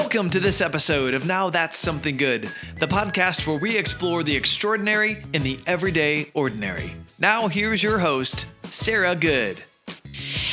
Welcome to this episode of Now That's Something Good, the podcast where we explore the extraordinary in the everyday ordinary. Now here's your host, Sarah Good.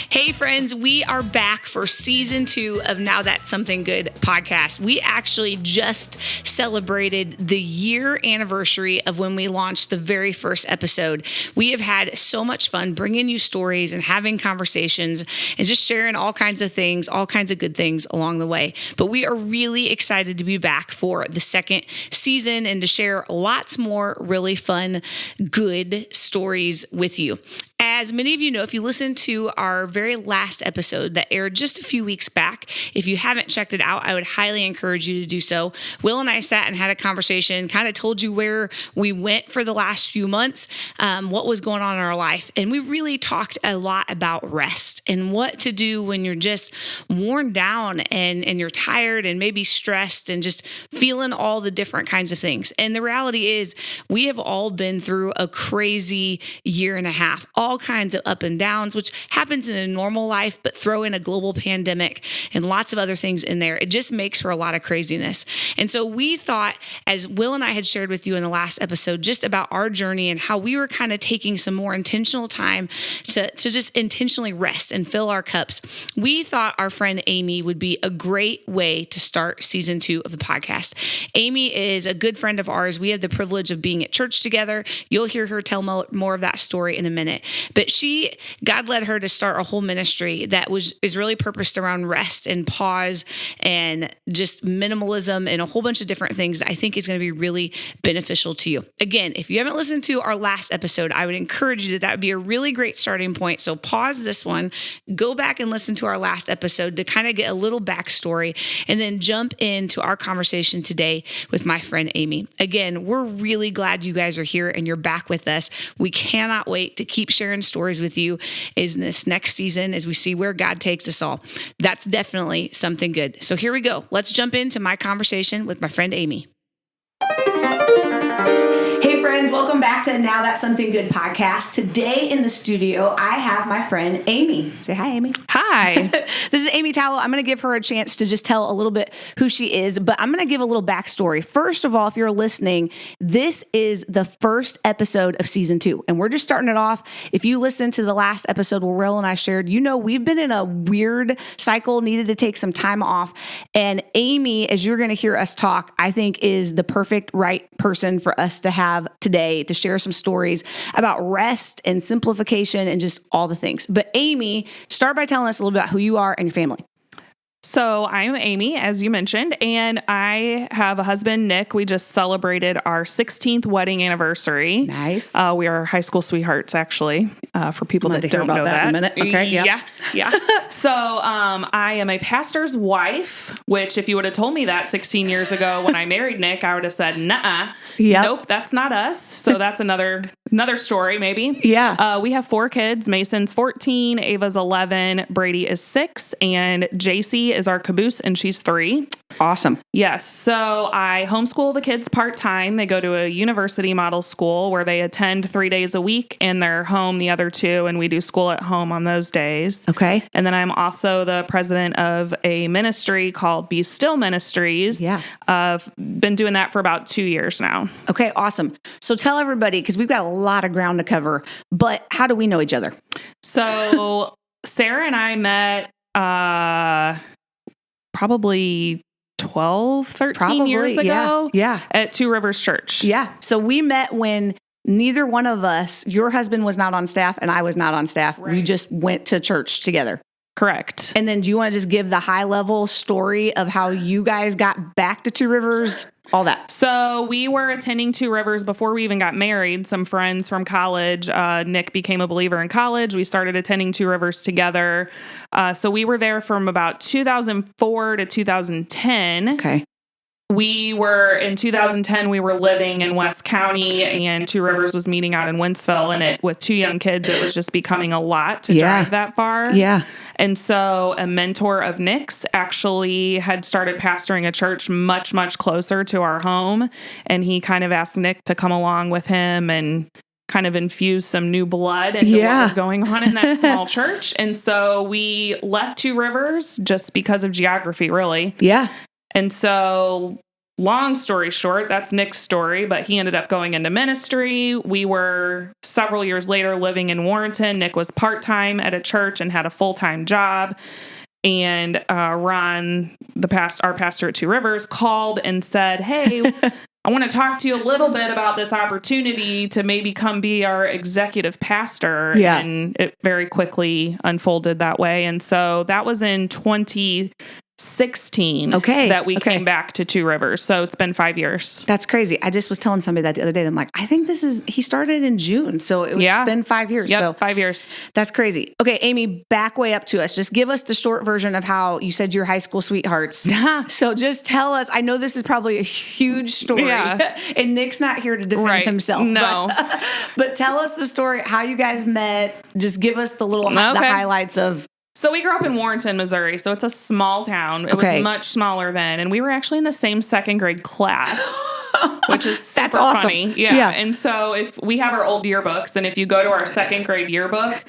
Hey friends, we are back for season 2 of Now That's Something Good podcast. We actually just celebrated the year anniversary of when we launched the very first episode. We have had so much fun bringing you stories and having conversations and just sharing all kinds of things, all kinds of good things along the way. But we are really excited to be back for the second season and to share lots more really fun, good stories with you. As many of you know, if you listened to our very last episode that aired just a few weeks back, if you haven't checked it out, I would highly encourage you to do so. Will and I sat and had a conversation, kind of told you where we went for the last few months, what was going on in our life. And we really talked a lot about rest and what to do when you're just worn down and you're tired and maybe stressed and just feeling all the different kinds of things. And the reality is we have all been through a crazy year and a half, all kinds of up and downs, which happens in a normal life, but throw in a global pandemic and lots of other things in there. It just makes for a lot of craziness. And so we thought, as Will and I had shared with you in the last episode, just about our journey and how we were kind of taking some more intentional time to just intentionally rest and fill our cups. We thought our friend Amy would be a great way to start season 2 of the podcast. Amy is a good friend of ours. We have the privilege of being at church together. You'll hear her tell more of that story in a minute. But God led her to start a whole ministry that is really purposed around rest and pause and just minimalism and a whole bunch of different things that I think is going to be really beneficial to you. Again, if you haven't listened to our last episode, I would encourage you that would be a really great starting point. So pause this one, go back and listen to our last episode to kind of get a little backstory, and then jump into our conversation today with my friend Amy. Again, we're really glad you guys are here and you're back with us. We cannot wait to keep sharing stories with you in this next season as we see where God takes us all. That's definitely something good. So here we go. Let's jump into my conversation with my friend Amy. Hey friends, welcome back to Now That's Something Good podcast. Today in the studio, I have my friend Amy. Say hi, Amy. Hi. This is Amy Tallo. I'm going to give her a chance to just tell a little bit who she is, but I'm going to give a little backstory. First of all, if you're listening, this is the first episode of season 2, and we're just starting it off. If you listen to the last episode where Will and I shared, you know we've been in a weird cycle, needed to take some time off, and Amy, as you're going to hear us talk, I think is the perfect right person for us to have today to share some stories about rest and simplification and just all the things. But Amy, start by telling us a little bit about who you are and your family. So I'm Amy, as you mentioned, and I have a husband, Nick. We just celebrated our 16th wedding anniversary. Nice. We are high school sweethearts, actually, for people that don't know that. In a minute. Okay. Yeah. So I am a pastor's wife, which if you would have told me that 16 years ago when I married Nick, I would have said, nuh-uh. Yep. Nope, that's not us. So that's another story, maybe. Yeah. We have 4 kids. Mason's 14, Ava's 11, Brady is 6, and JC is our caboose, and she's 3. Awesome. Yes. So I homeschool the kids part-time. They go to a university model school where they attend 3 days a week, and they're home the other 2, and we do school at home on those days. Okay. And then I'm also the president of a ministry called Be Still Ministries. Yeah. I've been doing that for about 2 years now. Okay, awesome. So tell everybody, because we've got a lot of ground to cover, but how do we know each other? So Sarah and I met probably 12, 13 years ago. Yeah. At Two Rivers Church. Yeah. So we met when neither one of us, your husband was not on staff and I was not on staff. Right. We just went to church together. Correct. And then do you want to just give the high level story of how you guys got back to Two Rivers, all that? So we were attending Two Rivers before we even got married. Some friends from college, Nick became a believer in college. We started attending Two Rivers together. So we were there from about 2004 to 2010. Okay. In 2010, we were living in West County, and Two Rivers was meeting out in Wentzville, and with 2 young kids, it was just becoming a lot to drive that far. Yeah. And so a mentor of Nick's actually had started pastoring a church much, much closer to our home, and he kind of asked Nick to come along with him and kind of infuse some new blood into what was going on in that small church. And so we left Two Rivers just because of geography, really. Yeah. And so long story short, that's Nick's story, but he ended up going into ministry. We were several years later living in Warrenton. Nick was part-time at a church and had a full-time job. And Ron, our pastor at Two Rivers, called and said, hey, I want to talk to you a little bit about this opportunity to maybe come be our executive pastor. Yeah. And it very quickly unfolded that way. And so that was in 2016 that we came back to Two Rivers. So it's been 5 years. That's crazy. I just was telling somebody that the other day. I'm like, I think he started in June. So it's been 5 years. Yep, so 5 years. That's crazy. Okay, Amy, back way up to us. Just give us the short version of how you said your high school sweethearts. So just tell us, I know this is probably a huge story and Nick's not here to defend himself. No. But tell us the story, how you guys met. Just give us the little the highlights of. So we grew up in Warrenton, Missouri. So it's a small town. It was much smaller then. And we were actually in the same second grade class, which is super That's awesome. funny. Yeah. And so if we have our old yearbooks, and if you go to our second grade yearbook,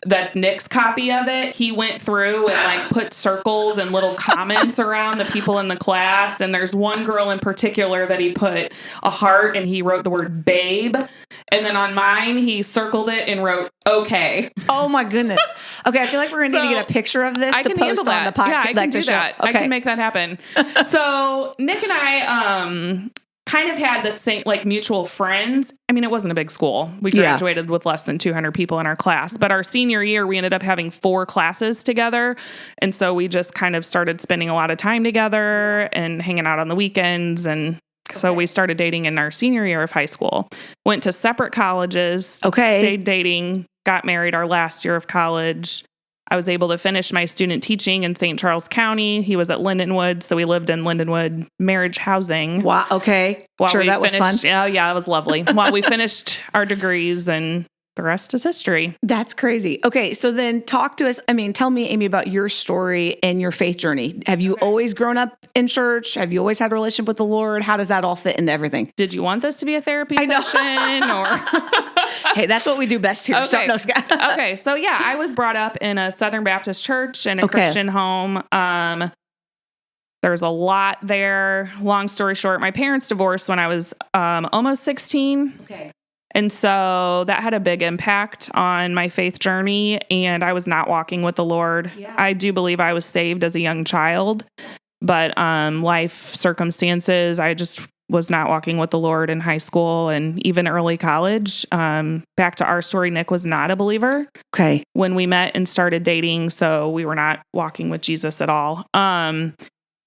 that's Nick's copy of it. He went through and like put circles and little comments around the people in the class. And there's one girl in particular that he put a heart and he wrote the word babe. And then on mine, he circled it and wrote, okay. Oh my goodness. Okay. I feel like we're going to need to get a picture of this to post on the podcast. Yeah, I can do that. Okay. I can make that happen. So Nick and I, kind of had the same, like, mutual friends. I mean, it wasn't a big school. We graduated with less than 200 people in our class. But our senior year, we ended up having 4 classes together. And so we just kind of started spending a lot of time together and hanging out on the weekends. And so we started dating in our senior year of high school. Went to separate colleges. Stayed dating. Got married our last year of college. I was able to finish my student teaching in St. Charles County. He was at Lindenwood, so we lived in Lindenwood marriage housing. Wow, okay. Sure, that was fun. Yeah, it was lovely. While we finished our degrees, and the rest is history. That's crazy. Okay, so then talk to us. I mean, tell me, Amy, about your story and your faith journey. Have you always grown up in church? Have you always had a relationship with the Lord? How does that all fit into everything? Did you want this to be a therapy session? Or hey, that's what we do best here. Okay. Okay, so yeah, I was brought up in a Southern Baptist church in a Christian home. There's a lot there. Long story short, my parents divorced when I was almost 16. Okay. And so that had a big impact on my faith journey, and I was not walking with the Lord. Yeah. I do believe I was saved as a young child, but life circumstances, I just was not walking with the Lord in high school and even early college. Back to our story, Nick was not a believer when we met and started dating, so we were not walking with Jesus at all.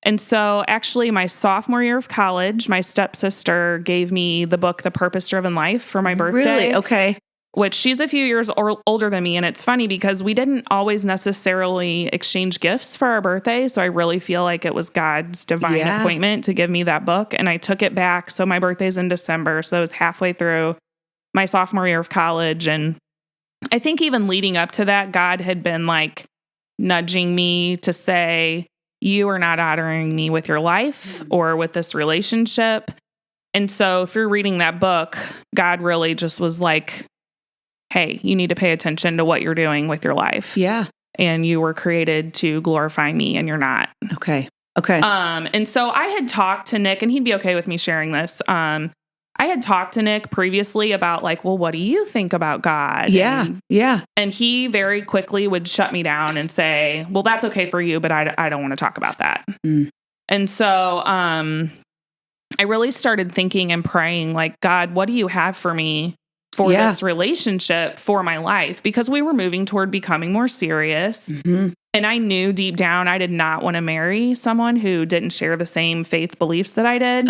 And so actually my sophomore year of college, my stepsister gave me the book, The Purpose-Driven Life, for my birthday. Really? Okay. Which she's a few years older than me. And it's funny because we didn't always necessarily exchange gifts for our birthday. So I really feel like it was God's divine appointment to give me that book. And I took it back. So my birthday's in December. So it was halfway through my sophomore year of college. And I think even leading up to that, God had been like nudging me to say, you are not honoring me with your life or with this relationship. And so through reading that book, God really just was like, hey, you need to pay attention to what you're doing with your life. Yeah. And you were created to glorify me, and you're not. Okay. And so I had talked to Nick, and he'd be okay with me sharing this. I had talked to Nick previously about like, well, what do you think about God? Yeah. And he very quickly would shut me down and say, well, that's okay for you, but I don't want to talk about that. And so I really started thinking and praying like, God, what do you have for me for this relationship, for my life? Because we were moving toward becoming more serious. And I knew deep down I did not want to marry someone who didn't share the same faith beliefs that I did.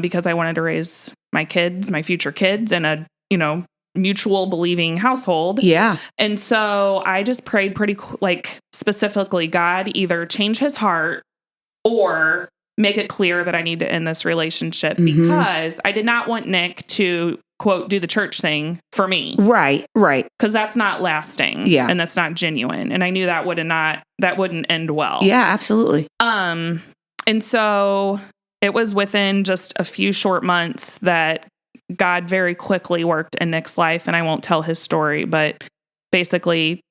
Because I wanted to raise my kids, my future kids, in a, mutual believing household. Yeah. And so I just prayed pretty specifically, God, either change his heart or make it clear that I need to end this relationship, because I did not want Nick to, quote, do the church thing for me. Right. Because that's not lasting. Yeah. And that's not genuine. And I knew that wouldn't end well. Yeah, absolutely. And so it was within just a few short months that God very quickly worked in Nick's life. And I won't tell his story, but basically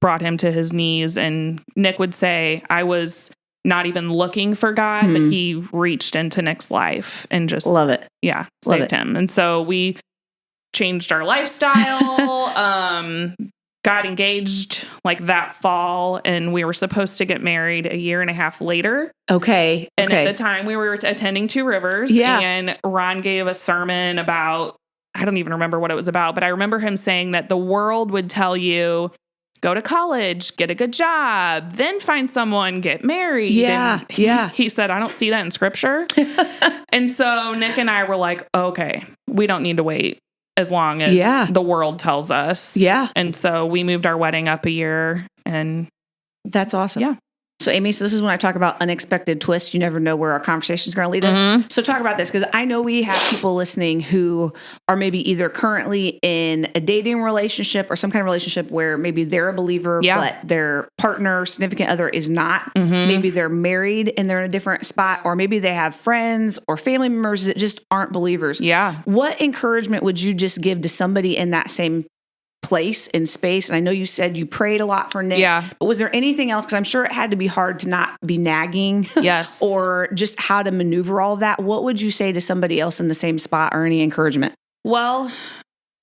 brought him to his knees. And Nick would say, I was not even looking for God, but he reached into Nick's life and just love it. Yeah, Love saved it. him. And so we changed our lifestyle, got engaged like that fall, and we were supposed to get married a year and a half later. Okay. And at the time we were attending Two Rivers, and Ron gave a sermon about, I don't even remember what it was about, but I remember him saying that the world would tell you, go to college, get a good job, then find someone, get married. Yeah. And he said, I don't see that in scripture. And so Nick and I were like, okay, we don't need to wait as long as the world tells us. Yeah. And so we moved our wedding up a year, and that's awesome. Yeah. So Amy, so this is when I talk about unexpected twists. You never know where our conversation is going to lead us. So talk about this, because I know we have people listening who are maybe either currently in a dating relationship or some kind of relationship where maybe they're a believer, but their partner, significant other is not. Maybe they're married and they're in a different spot, or maybe they have friends or family members that just aren't believers. Yeah. What encouragement would you just give to somebody in that same place and space? And I know you said you prayed a lot for Nick. Yeah. But was there anything else? Because I'm sure it had to be hard to not be nagging. Yes. Or just how to maneuver all of that. What would you say to somebody else in the same spot, or any encouragement? Well,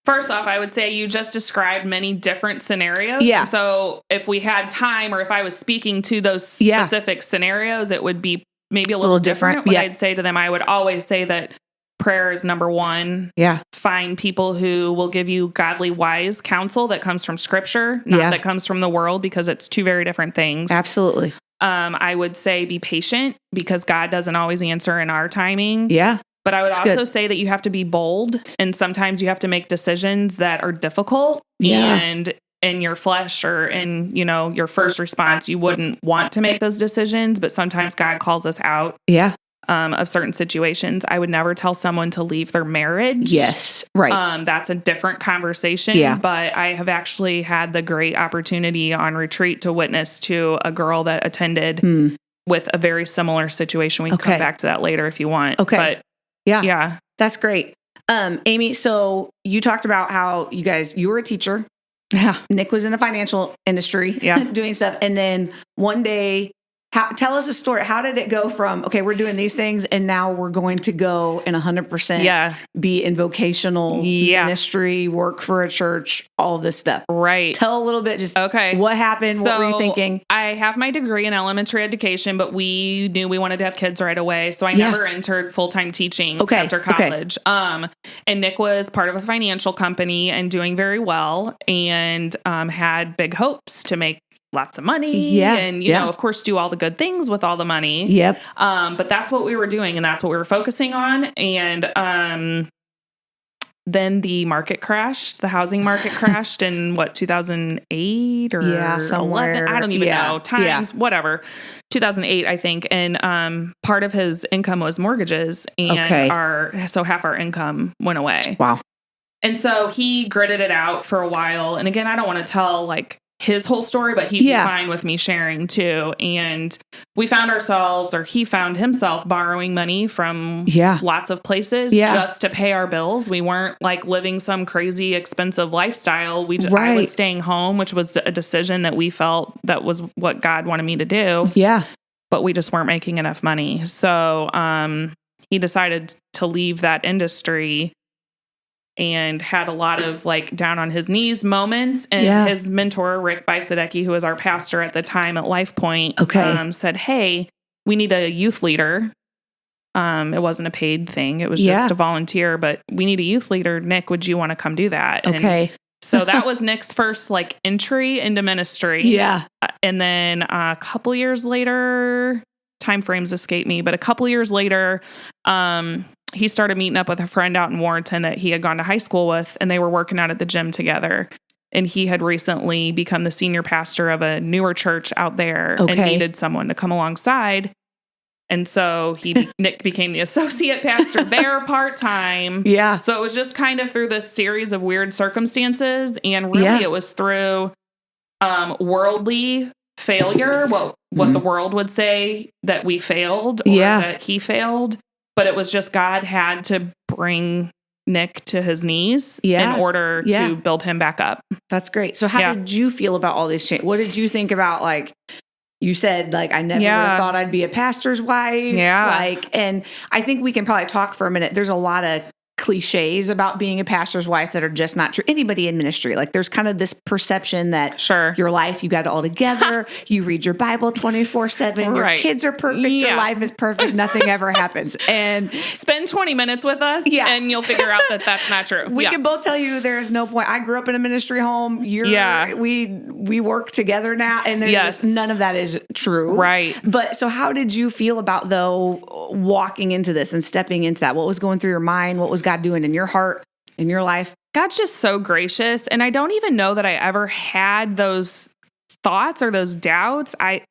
first off, I would say you just described many different scenarios. Yeah. And so if we had time, or if I was speaking to those specific scenarios, it would be maybe a little different. What I'd say to them, I would always say that prayer is number one. Yeah. Find people who will give you godly, wise counsel that comes from scripture, not that comes from the world, because it's two very different things. Absolutely. I would say be patient, because God doesn't always answer in our timing. Yeah. But I would also say that you have to be bold, and sometimes you have to make decisions that are difficult. Yeah. And in your flesh, or in, your first response, you wouldn't want to make those decisions, but sometimes God calls us out. Yeah. Of certain situations. I would never tell someone to leave their marriage. Yes. Right. That's a different conversation. Yeah. But I have actually had the great opportunity on retreat to witness to a girl that attended with a very similar situation. We can come back to that later if you want. Okay. But yeah. That's great. Amy, so you talked about how you were a teacher. Yeah. Nick was in the financial industry doing stuff. And then one day, tell us a story. How did it go from, okay, we're doing these things, and now we're going to go and 100% be in vocational ministry, work for a church, all of this stuff. Right. Tell a little bit, just what happened? So what were you thinking? I have my degree in elementary education, but we knew we wanted to have kids right away. So I never entered full-time teaching after college. And Nick was part of a financial company and doing very well, and had big hopes to make lots of money and, you know, of course, do all the good things with all the money. Yep. But that's what we were doing, and that's what we were focusing on. And then the market crashed. The housing market crashed in 2008 or somewhere. 11? I don't even know. Times, whatever. 2008, I think. And part of his income was mortgages, and so half our income went away. Wow. And so he gritted it out for a while. And again, I don't want to tell his whole story, but he'd be fine with me sharing too. And we found ourselves, or he found himself, borrowing money from lots of places just to pay our bills. We weren't living some crazy expensive lifestyle. I was staying home, which was a decision that we felt that was what God wanted me to do. Yeah. But we just weren't making enough money. So he decided to leave that industry, and had a lot of down on his knees moments. And his mentor, Rick Bisadecki, who was our pastor at the time at Life Point, said, "Hey, we need a youth leader." It wasn't a paid thing. It was just a volunteer, but we need a youth leader. Nick, would you want to come do that? And so that was Nick's first entry into ministry. Yeah. And then a couple years later, time frames escape me, but a couple years later, he started meeting up with a friend out in Warrenton that he had gone to high school with, and they were working out at the gym together. And he had recently become the senior pastor of a newer church out there and needed someone to come alongside. And so Nick became the associate pastor there part-time. Yeah. So it was just kind of through this series of weird circumstances. And really it was through worldly failure, what the world would say that we failed or that he failed. But it was just God had to bring Nick to his knees in order to build him back up. That's great. So how did you feel about all these changes? What did you think about You said, like, I never would have thought I'd be a pastor's wife. Yeah. Like, and I think we can probably talk for a minute. There's a lot of cliches about being a pastor's wife that are just not true. Anybody in ministry, like there's kind of this perception that your life, you got it all together. You read your Bible 24/7. Your kids are perfect. Your life is perfect. Nothing ever happens. And spend 20 minutes with us and you'll figure out that that's not true. We can both tell you there is no point. I grew up in a ministry home. We work together now, and there's just, none of that is true. Right. But so how did you feel about, though, walking into this and stepping into that? What was going through your mind? What was God doing in your heart, in your life? God's just so gracious. And I don't even know that I ever had those thoughts or those doubts. I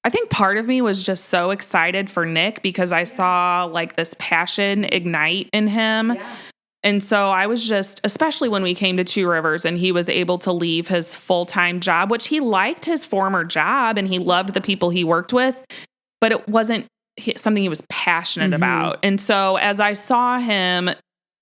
think part of me was just so excited for Nick because I saw like this passion ignite in him. Yeah. And so I was just, especially when we came to Two Rivers and he was able to leave his full-time job, which he liked his former job and he loved the people he worked with, but it wasn't something he was passionate about. And so as I saw him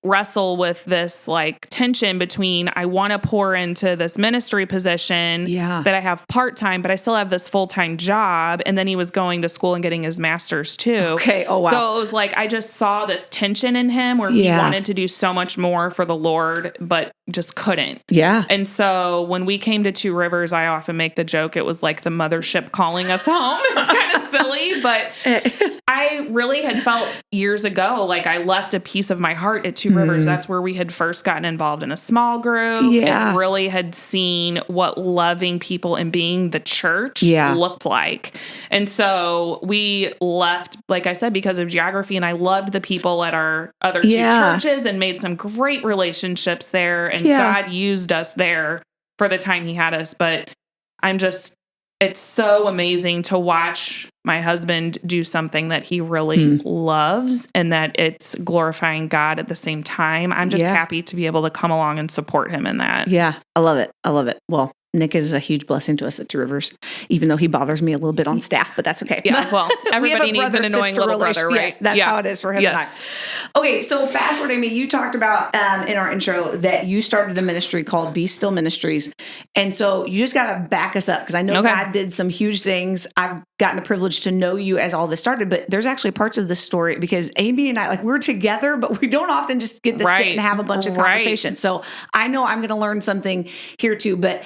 wrestle with this like tension between I want to pour into this ministry position that I have part-time, but I still have this full-time job. And then he was going to school and getting his master's too. Okay. Oh, wow. So it was like, I just saw this tension in him where he wanted to do so much more for the Lord, but just couldn't. Yeah. And so when we came to Two Rivers, I often make the joke, it was like the mothership calling us home. It's kind of silly, but I really had felt years ago, like I left a piece of my heart at Two Rivers. That's where we had first gotten involved in a small group. Yeah. And really had seen what loving people and being the church looked like. And so we left, like I said, because of geography, and I loved the people at our other two churches and made some great relationships there. And God used us there for the time he had us. But it's so amazing to watch my husband do something that he really loves and that it's glorifying God at the same time. I'm just happy to be able to come along and support him in that. Yeah, I love it. I love it. Well, Nick is a huge blessing to us at Two Rivers, even though he bothers me a little bit on staff, but that's okay. Yeah, well, everybody needs an annoying little brother, right? Yes, that's how it is for him and I. Okay, so fast forward, Amy, you talked about in our intro that you started a ministry called Be Still Ministries. And so you just got to back us up because I know God did some huge things. I've gotten the privilege to know you as all this started, but there's actually parts of this story because Amy and I, like, we're together, but we don't often just get to sit and have a bunch of conversations. So I know I'm going to learn something here too, but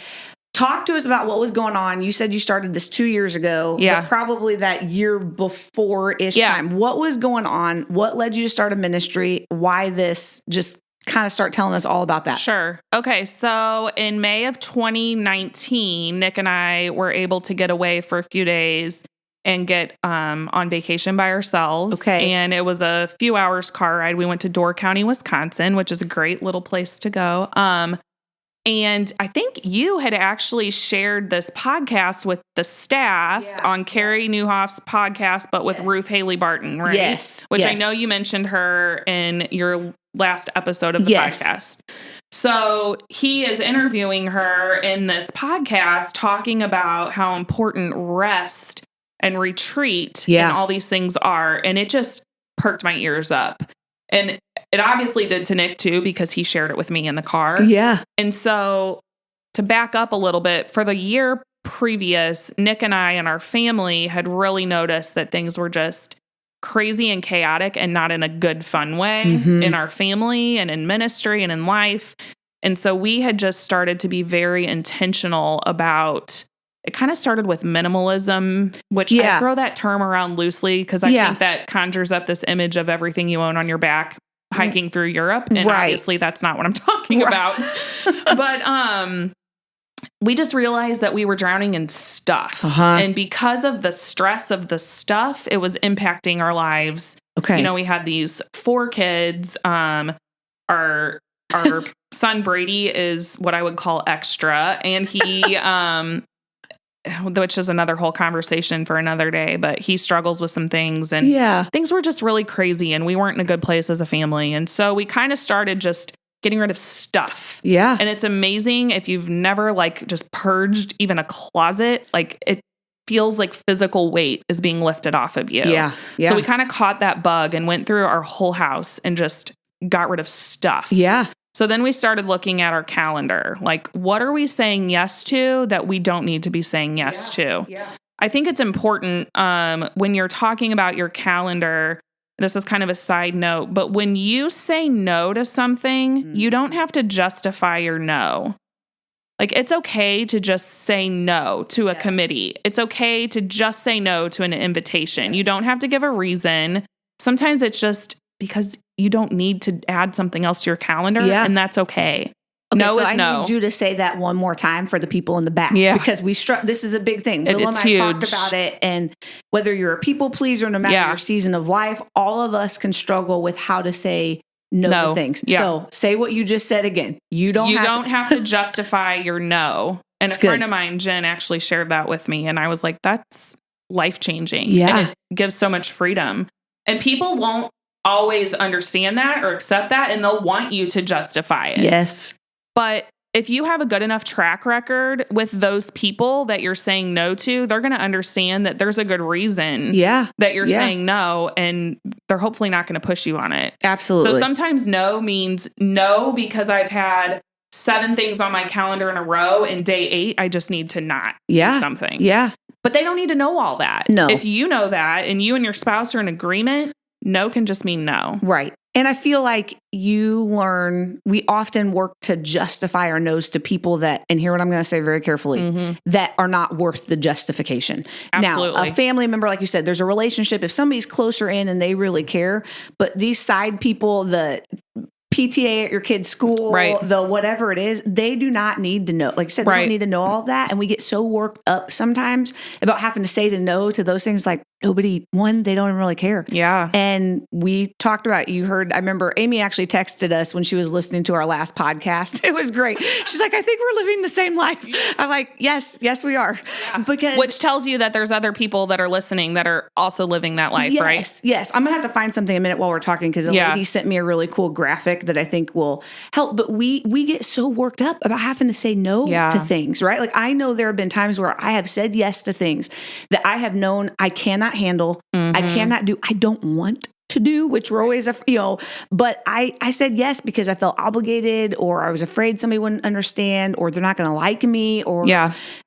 talk to us about what was going on. You said you started this 2 years ago, but probably that year before-ish time. What was going on? What led you to start a ministry? Why this? Just kind of start telling us all about that. Sure. Okay. So in May of 2019, Nick and I were able to get away for a few days and get on vacation by ourselves. Okay. And it was a few hours car ride. We went to Door County, Wisconsin, which is a great little place to go. And I think you had actually shared this podcast with the staff on Carrie Newhoff's podcast, but with Ruth Haley Barton, right? Yes. Which I know you mentioned her in your last episode of the podcast. So he is interviewing her in this podcast, talking about how important rest and retreat and all these things are. And it just perked my ears up. And it obviously did to Nick too, because he shared it with me in the car. Yeah. And so to back up a little bit, for the year previous, Nick and I and our family had really noticed that things were just crazy and chaotic and not in a good, fun way in our family and in ministry and in life. And so we had just started to be very intentional about, it kind of started with minimalism, which I throw that term around loosely because I think that conjures up this image of everything you own on your back hiking through Europe. And obviously that's not what I'm talking about. But we just realized that we were drowning in stuff. And because of the stress of the stuff, it was impacting our lives. Okay. You know, we had these 4 kids. Our son Brady is what I would call extra. And he which is another whole conversation for another day, but he struggles with some things and things were just really crazy and we weren't in a good place as a family. And so we kind of started just getting rid of stuff. Yeah. And it's amazing if you've never like just purged even a closet, like it feels like physical weight is being lifted off of you. Yeah. So we kind of caught that bug and went through our whole house and just got rid of stuff. Yeah. So then we started looking at our calendar. Like, what are we saying yes to that we don't need to be saying yes to? Yeah. I think it's important when you're talking about your calendar. This is kind of a side note, but when you say no to something, you don't have to justify your no. Like, it's okay to just say no to a committee. It's okay to just say no to an invitation. You don't have to give a reason. Sometimes it's just because you don't need to add something else to your calendar, and that's okay. Okay, no so is I no. need you to say that one more time for the people in the back. Yeah. Because this is a big thing. Will and I talked about it. And whether you're a people pleaser, no matter your season of life, all of us can struggle with how to say no to things. Yeah. So say what you just said again. You don't have to justify your no. And a friend of mine, Jen, actually shared that with me. And I was like, that's life-changing. Yeah. And it gives so much freedom. And people won't always understand that or accept that. And they'll want you to justify it. Yes. But if you have a good enough track record with those people that you're saying no to, they're going to understand that there's a good reason that you're saying no, and they're hopefully not going to push you on it. Absolutely. So sometimes no means no because I've had 7 things on my calendar in a row, and day 8, I just need to not do something. Yeah. But they don't need to know all that. No. If you know that and you and your spouse are in agreement, no can just mean no. Right. And I feel like we often work to justify our no's to people that, and hear what I'm going to say very carefully, that are not worth the justification. Absolutely. Now, a family member, like you said, there's a relationship. If somebody's closer in and they really care, but these side people, the PTA at your kid's school, the whatever it is, they do not need to know. Like I said, they don't need to know all of that. And we get so worked up sometimes about having to say no to those things. Like they don't even really care. Yeah. And we talked about, I remember Amy actually texted us when she was listening to our last podcast. It was great. She's like, I think we're living the same life. I'm like, yes, we are. Yeah. Which tells you that there's other people that are listening that are also living that life, right? Yes. I'm going to have to find something in a minute while we're talking, because a lady sent me a really cool graphic that I think will help. But we get so worked up about having to say no to things, right? Like, I know there have been times where I have said yes to things that I have known I cannot handle, I cannot do, I don't want to do, which we're always, but I said yes because I felt obligated, or I was afraid somebody wouldn't understand, or they're not going to like me, or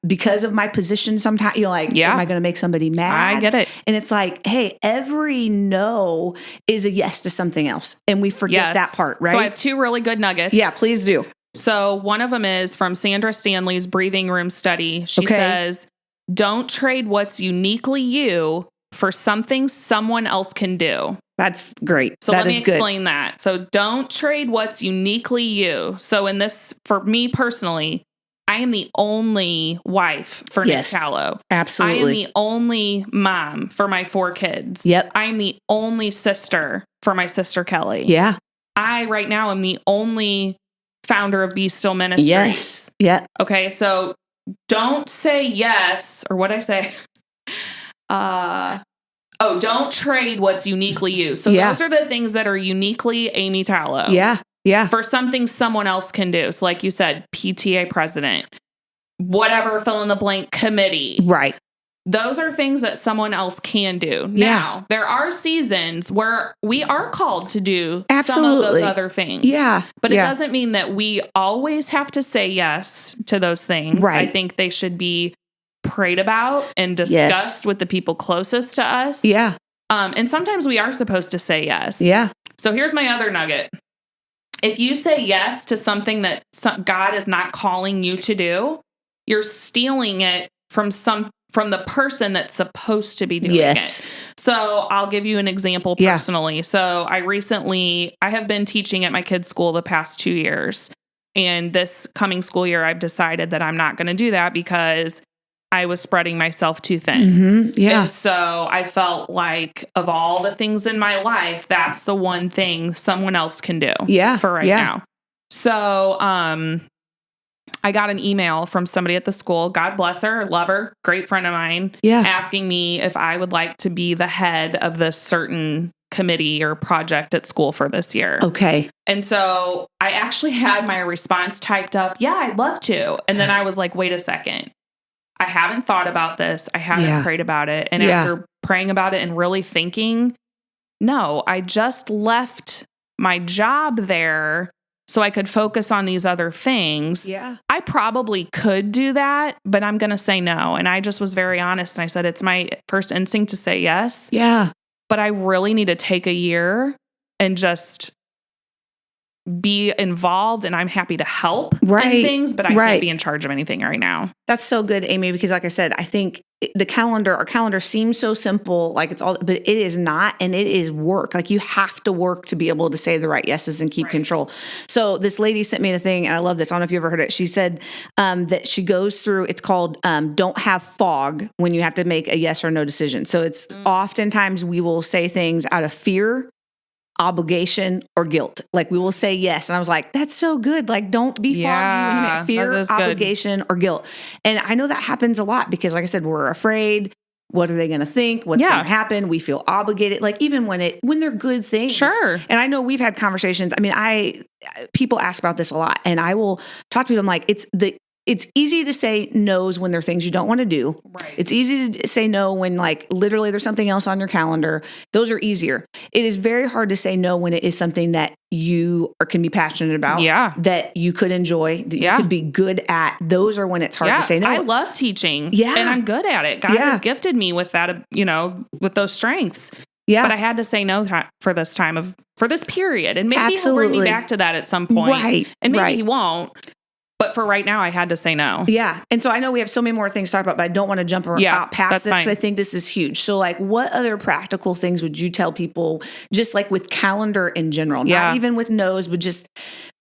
because of my position sometimes, am I going to make somebody mad? I get it. And it's like, hey, every no is a yes to something else. And we forget that part, right? So I have 2 really good nuggets. Yeah, please do. So one of them is from Sandra Stanley's Breathing Room Study. She says, don't trade what's uniquely you for something someone else can do. That's great. So let me explain that. So don't trade what's uniquely you. So in this, for me personally, I am the only wife for Nick Tallo. Absolutely. I am the only mom for my 4 kids. Yep. I am the only sister for my sister Kelly. Yeah. I right now am the only founder of Be Still Ministries. Yes. Yeah. Okay. So don't say yes, or what I say. Don't trade what's uniquely you. So those are the things that are uniquely Amy Tallo. Yeah. Yeah. For something someone else can do. So like you said, PTA president, whatever, fill in the blank committee. Right. Those are things that someone else can do. Yeah. Now, there are seasons where we are called to do Absolutely. some of those other things. Yeah. But it doesn't mean that we always have to say yes to those things. Right. I think they should be prayed about and discussed with the people closest to us. Yeah. And sometimes we are supposed to say yes. Yeah. So here's my other nugget. If you say yes to something that God is not calling you to do, you're stealing it from the person that's supposed to be doing it. So I'll give you an example personally. Yeah. So I have been teaching at my kids' school the past 2 years. And this coming school year, I've decided that I'm not going to do that because I was spreading myself too thin. Mm-hmm. Yeah. And so I felt like of all the things in my life, that's the one thing someone else can do for right now. So, I got an email from somebody at the school, God bless her, love her, great friend of mine, asking me if I would like to be the head of this certain committee or project at school for this year. Okay. And so I actually had my response typed up. Yeah, I'd love to. And then I was like, wait a second. I haven't thought about this. I haven't prayed about it. And after praying about it and really thinking, no, I just left my job there so I could focus on these other things. Yeah. I probably could do that, but I'm going to say no. And I just was very honest. And I said, it's my first instinct to say yes. Yeah. But I really need to take a year and just be involved, and I'm happy to help in things, but I can't be in charge of anything right now. That's so good, Amy, because like I said, I think our calendar seems so simple, like it's all, but it is not, and it is work. Like you have to work to be able to say the right yeses and keep control. So this lady sent me a thing, and I love this. I don't know if you ever heard it. She said that she goes through, it's called don't have fog when you have to make a yes or no decision. So it's oftentimes we will say things out of fear, obligation, or guilt. Like we will say yes. And I was like, that's so good. Like, don't be foggy when you make fear, obligation, or guilt. And I know that happens a lot because like I said, we're afraid. What are they going to think? What's going to happen? We feel obligated. Like even when they're good things. Sure. And I know we've had conversations. I mean, people ask about this a lot, and I will talk to people. I'm like, it's easy to say no's when there are things you don't want to do. Right. It's easy to say no when like literally there's something else on your calendar. Those are easier. It is very hard to say no when it is something that you can be passionate about. Yeah. That you could enjoy, that you could be good at. Those are when it's hard to say no. I love teaching. Yeah. And I'm good at it. God has gifted me with that, with those strengths. Yeah. But I had to say no for this period. And maybe he'll bring me back to that at some point. Right. And maybe he won't. But for right now, I had to say no. Yeah. And so I know we have so many more things to talk about, but I don't want to jump out past this because I think this is huge. So like what other practical things would you tell people just like with calendar in general, not even with no's, but just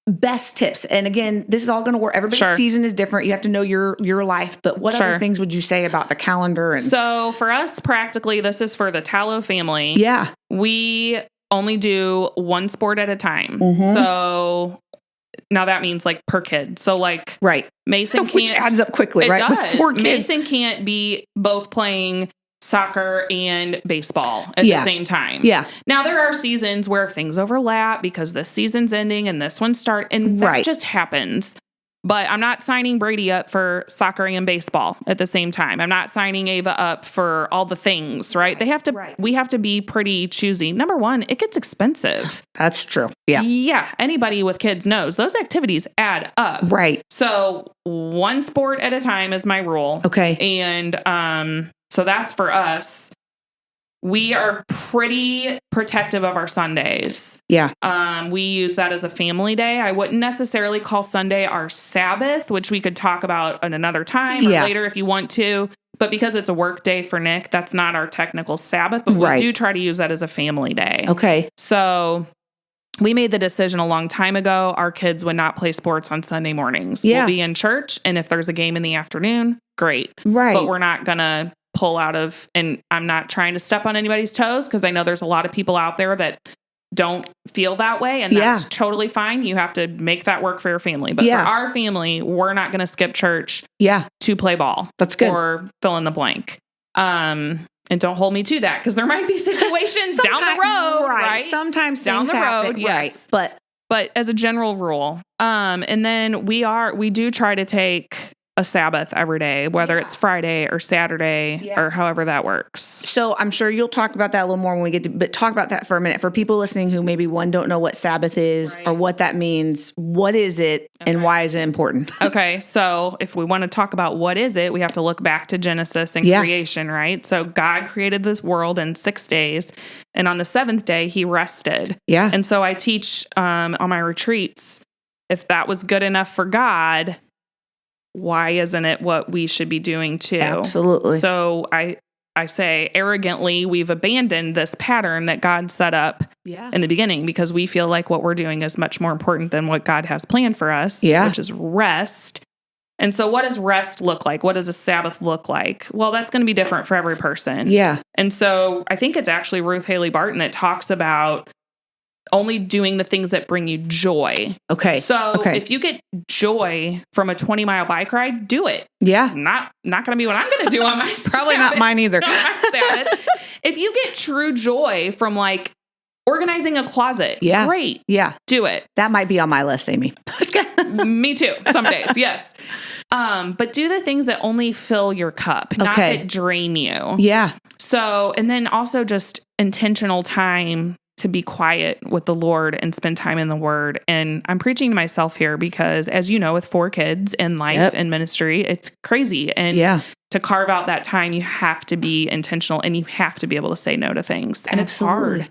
best tips? And again, this is all going to work. Everybody's season is different. You have to know your life, but what other things would you say about the calendar? And so for us, practically, this is for the Tallo family. Yeah. We only do one sport at a time. So now that means like per kid. So like Mason can't, which adds up quickly, right? Does. With 4 kids. Mason can't be both playing soccer and baseball at the same time. Yeah. Now there are seasons where things overlap because this season's ending and this one starts, and that just happens. But I'm not signing Brady up for soccer and baseball at the same time. I'm not signing Ava up for all the things, right? They have to, we have to be pretty choosy. Number one, it gets expensive. That's true. Yeah. Yeah. Anybody with kids knows those activities add up. Right. So one sport at a time is my rule. Okay. And so that's for us. We are pretty protective of our Sundays. Yeah. We use that as a family day. I wouldn't necessarily call Sunday our Sabbath, which we could talk about at another time or later if you want to. But because it's a work day for Nick, that's not our technical Sabbath. But we do try to use that as a family day. Okay. So we made the decision a long time ago. Our kids would not play sports on Sunday mornings. We'll be in church. And if there's a game in the afternoon, great. Right. But we're not going to pull out of, and I'm not trying to step on anybody's toes because I know there's a lot of people out there that don't feel that way, and that's totally fine. You have to make that work for your family. But for our family, we're not going to skip church to play ball. That's good. Or fill in the blank. And don't hold me to that because there might be situations down the road, right? Sometimes down things the road, happen, yes. Right. But as a general rule, and then we do try to take a Sabbath every day, whether it's Friday or Saturday or however that works. So I'm sure you'll talk about that a little more when we get to, but talk about that for a minute. For people listening who maybe don't know what Sabbath is or what that means, what is it and why is it important? Okay. So if we want to talk about what is it, we have to look back to Genesis and creation, right? So God created this world in 6 days, and on the 7th day, he rested. Yeah. And so I teach on my retreats, if that was good enough for God, why isn't it what we should be doing too? Absolutely. So I say arrogantly, we've abandoned this pattern that God set up in the beginning because we feel like what we're doing is much more important than what God has planned for us, which is rest. And so what does rest look like? What does a Sabbath look like? Well, that's going to be different for every person. Yeah. And so I think it's actually Ruth Haley Barton that talks about only doing the things that bring you joy. Okay. So if you get joy from a 20-mile bike ride, do it. Yeah. Not going to be what I'm going to do on my Probably not mine either. my Sabbath. If you get true joy from like organizing a closet, great. Yeah. Do it. That might be on my list, Amy. Me too. Some days. Yes. But do the things that only fill your cup, not that drain you. Yeah. So, and then also just intentional time to be quiet with the Lord and spend time in the Word. And I'm preaching to myself here because, as you know, with 4 kids and life and ministry, it's crazy. And to carve out that time, you have to be intentional and you have to be able to say no to things. And it's hard.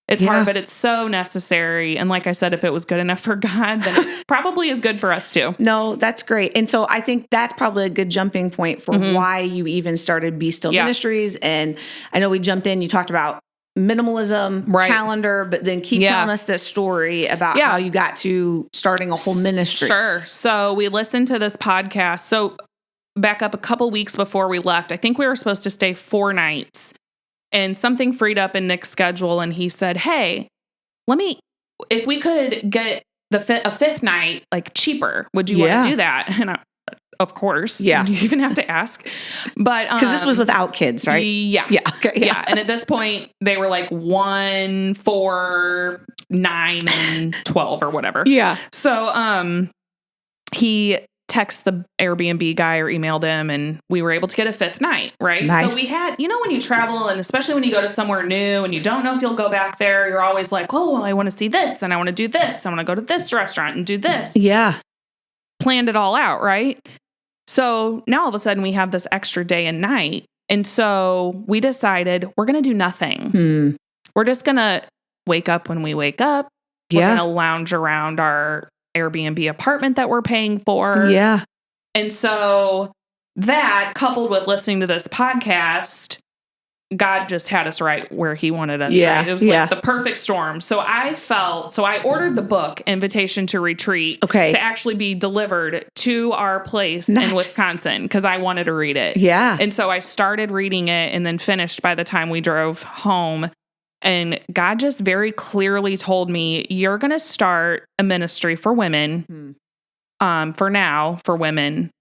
It's hard, but it's so necessary. And like I said, if it was good enough for God, then it probably is good for us too. No, that's great. And so I think that's probably a good jumping point for why you even started Be Still Ministries. And I know we jumped in, you talked about minimalism, calendar, but then keep telling us this story about how you got to starting a whole ministry. Sure. So we listened to this podcast. So back up a couple weeks before we left, I think we were supposed to stay 4 nights. And something freed up in Nick's schedule, and he said, hey, if we could get a 5th night, like cheaper, would you want to do that? And of course. Yeah. You even have to ask. But because this was without kids, right? Yeah. Yeah. Okay, yeah. And at this point, they were like 1, 4, 9, and 12 or whatever. Yeah. So he texted the Airbnb guy or emailed him, and we were able to get a 5th night, right? Nice. So we had, when you travel, and especially when you go to somewhere new and you don't know if you'll go back there, you're always like, oh, well, I want to see this and I want to do this. I want to go to this restaurant and do this. Yeah. Planned it all out, right? So now all of a sudden we have this extra day and night. And so we decided we're going to do nothing. We're just going to wake up when we wake up. We're going to lounge around our Airbnb apartment that we're paying for. Yeah. And so that, coupled with listening to this podcast, God just had us right where he wanted us. Yeah. Right? It was like the perfect storm. So I ordered the book Invitation to Retreat to actually be delivered to our place in Wisconsin because I wanted to read it. Yeah. And so I started reading it and then finished by the time we drove home. And God just very clearly told me, you're going to start a ministry for women, for women,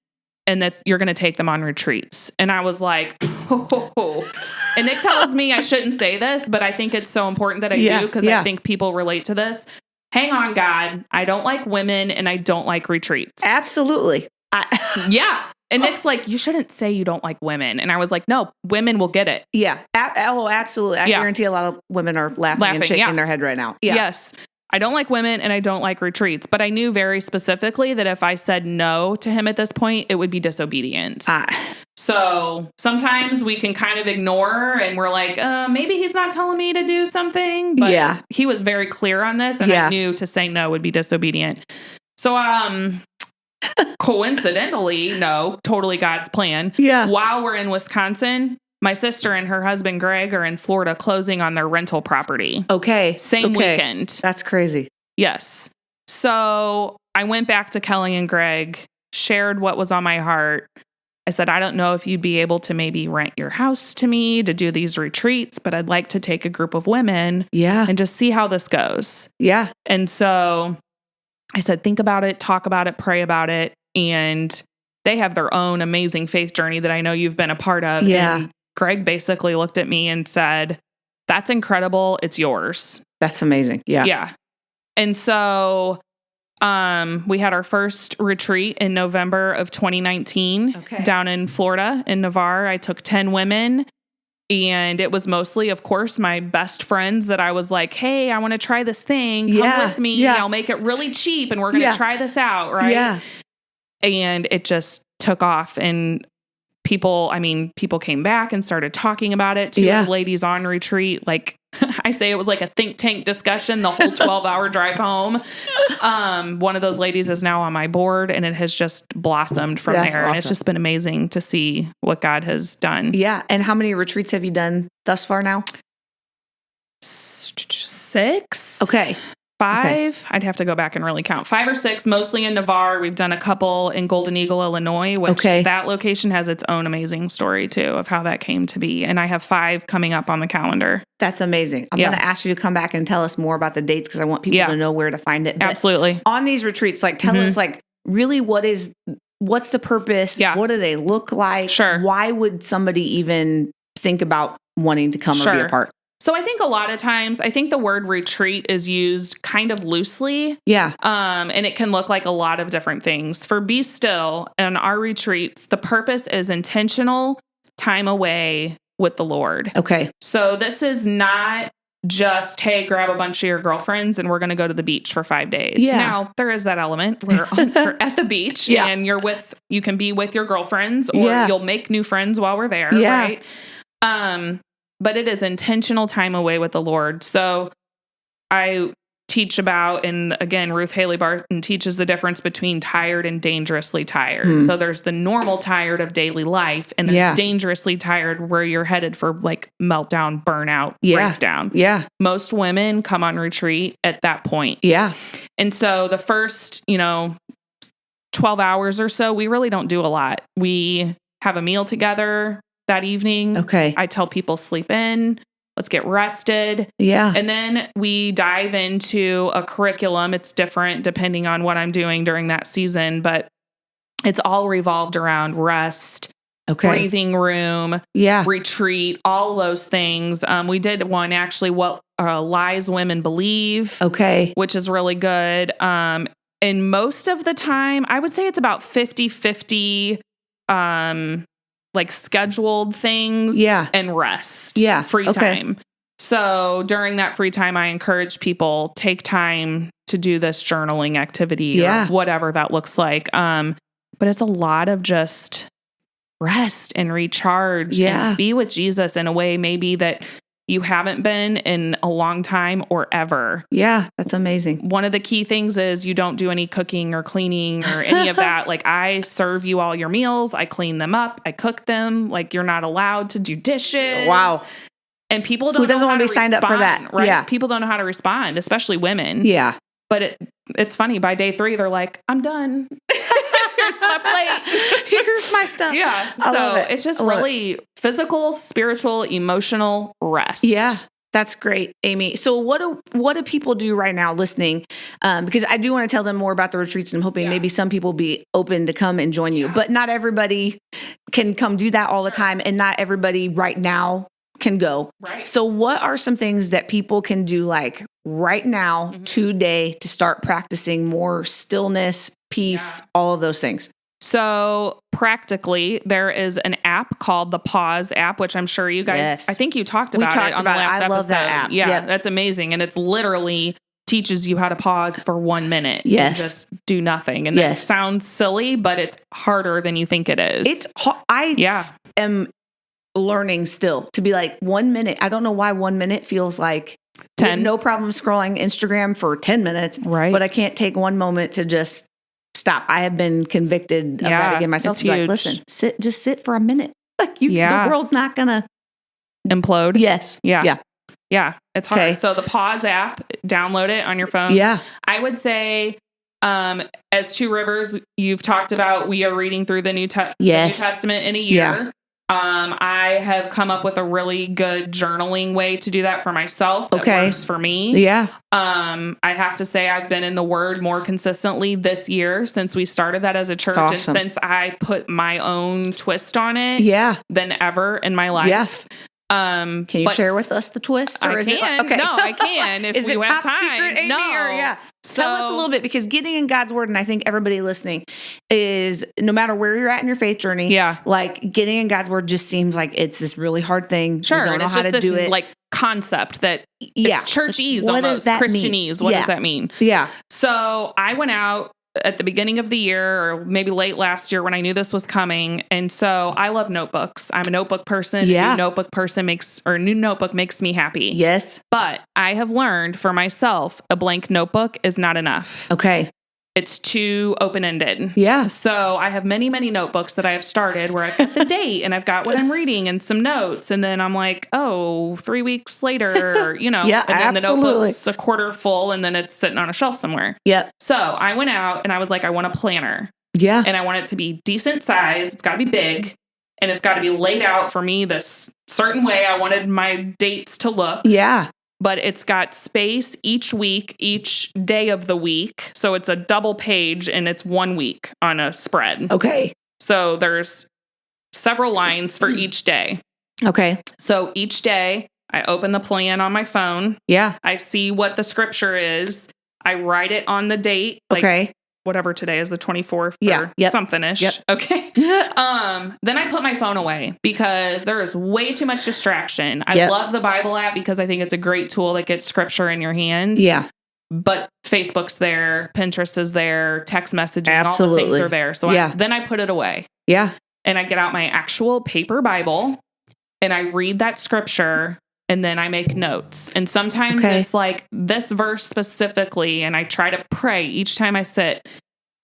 and that you're going to take them on retreats. And I was like, oh. And Nick tells me I shouldn't say this, but I think it's so important that I do because I think people relate to this. Hang on, God. I don't like women and I don't like retreats. Absolutely. And Nick's like, you shouldn't say you don't like women. And I was like, no, women will get it. Yeah. Absolutely. I guarantee a lot of women are laughing and shaking their head right now. Yeah. Yes. I don't like women and I don't like retreats. But I knew very specifically that if I said no to him at this point, it would be disobedience. So sometimes we can kind of ignore and we're like, maybe he's not telling me to do something. But he was very clear on this. And I knew to say no would be disobedient. So, coincidentally, no, totally God's plan. Yeah. While we're in Wisconsin, my sister and her husband, Greg, are in Florida closing on their rental property. Okay. Same weekend. That's crazy. Yes. So I went back to Kelly and Greg, shared what was on my heart. I said, I don't know if you'd be able to maybe rent your house to me to do these retreats, but I'd like to take a group of women and just see how this goes. Yeah. And so I said, think about it, talk about it, pray about it. And they have their own amazing faith journey that I know you've been a part of. Yeah. And Greg basically looked at me and said, that's incredible. It's yours. That's amazing. Yeah. Yeah. And so we had our first retreat in November of 2019 down in Florida in Navarre. I took 10 women. And it was mostly, of course, my best friends that I was like, hey, I want to try this thing. Come with me. Yeah. I'll make it really cheap and we're going to try this out. Right. Yeah. And it just took off. And people came back and started talking about it. 2 of the ladies on retreat, like I say, it was like a think tank discussion, the whole 12-hour drive home. One of those ladies is now on my board and it has just blossomed from there. Awesome. And it's just been amazing to see what God has done. Yeah. And how many retreats have you done thus far now? 6. Okay. 5. I'd have to go back and really count. 5 or 6, mostly in Navarre. We've done a couple in Golden Eagle, Illinois, which that location has its own amazing story too of how that came to be. And I have 5 coming up on the calendar. That's amazing. I'm going to ask you to come back and tell us more about the dates because I want people to know where to find it. But absolutely. On these retreats, like tell us like really what's the purpose? Yeah. What do they look like? Sure. Why would somebody even think about wanting to come or be a part? So I think a lot of times, I think the word retreat is used kind of loosely. Yeah. And it can look like a lot of different things. For Be Still and our retreats, the purpose is intentional time away with the Lord. Okay. So this is not just, hey, grab a bunch of your girlfriends and we're going to go to the beach for 5 days. Yeah. Now, there is that element where we're at the beach and you can be with your girlfriends or you'll make new friends while we're there, right? But it is intentional time away with the Lord. So I teach about, and again, Ruth Haley Barton teaches the difference between tired and dangerously tired. So there's the normal tired of daily life, and there's dangerously tired where you're headed for like meltdown, burnout, breakdown. Most women come on retreat at that point. And so the first, 12 hours or so, we really don't do a lot. We have a meal together that evening. I tell people sleep in. Let's get rested. And then we dive into a curriculum. It's different depending on what I'm doing during that season, but it's all revolved around rest, breathing room, retreat, all those things. We did one actually, what lies women believe, which is really good. And most of the time, I would say it's about 50-50, like scheduled things and rest, free time. So during that free time, I encourage people take time to do this journaling activity or whatever that looks like. But it's a lot of just rest and recharge and be with Jesus in a way maybe that you haven't been in a long time or ever. That's amazing. One of the key things is you don't do any cooking or cleaning or any of that. Like I serve you all your meals. I clean them up. I cook them. Like you're not allowed to do dishes. Wow. And people don't Who doesn't want to be signed up for that? Right? People don't know how to respond, especially women. But it's funny. By day 3, they're like, I'm done. Here's my plate. Here's my stuff. I love it. It's just really physical, spiritual, emotional rest. That's great, Amy. So what do people do right now listening? Because I do want to tell them more about the retreats, and I'm hoping maybe some people be open to come and join you. But not everybody can come do that all the time, and not everybody right now can go. So what are some things that people can do like right now, today, to start practicing more stillness, peace, all of those things? So practically, there is an app called the Pause app, which I'm sure you guys, I think you talked about it on the last episode. I love that app. That's amazing. And it's literally teaches you how to pause for 1 minute. And just do nothing. And that sounds silly, but it's harder than you think it is. I am learning still to be like 1 minute. I don't know why 1 minute feels like 10. No problem scrolling Instagram for 10 minutes. But I can't take one moment to just stop. I have been convicted of that again myself. To be like, listen, just sit for a minute. Like the world's not gonna implode. Yeah. It's hard. So the Pause app, download it on your phone. I would say, as Two Rivers, you've talked about, we are reading through the New Testament in a year. I have come up with a really good journaling way to do that for myself. That works for me. I have to say I've been in the Word more consistently this year since we started that as a church, and since I put my own twist on it than ever in my life. Can you share with us the twist? Or I can. Okay. No, I can. If we have time. Secret, Amy, Tell us a little bit, because getting in God's Word, and I think everybody listening, is no matter where you're at in your faith journey, like getting in God's Word just seems like it's this really hard thing. Sure. We don't know how to do it. Like concept that it's churchese almost, Christianese. What does that mean? So I went out at the beginning of the year, or maybe late last year when I knew this was coming. And so I love notebooks. I'm a notebook person. A new notebook makes me happy. But I have learned for myself, a blank notebook is not enough. It's too open-ended. So I have many, many notebooks that I have started where I've got the date and I've got what I'm reading and some notes. And then I'm like, 3 weeks later, and then the notebook's a quarter full and then it's sitting on a shelf somewhere. So I went out and I was like, I want a planner. And I want it to be decent size. It's got to be big. And it's got to be laid out for me this certain way I wanted my dates to look. But it's got space each week, each day of the week. So it's a double page and it's 1 week on a spread. So there's several lines for each day. So each day I open the plan on my phone. I see what the scripture is. I write it on the date. whatever today is, the 24th Yeah. or Yep. something-ish. Yep. Okay. Then I put my phone away because there is way too much distraction. I love the Bible app because I think it's a great tool that gets scripture in your hands. Yeah. But Facebook's there, Pinterest is there, text messaging, Absolutely. all the things are there. So then I put it away. Yeah. And I get out my actual paper Bible and I read that scripture and then I make notes. And sometimes it's like this verse specifically, and I try to pray each time I sit,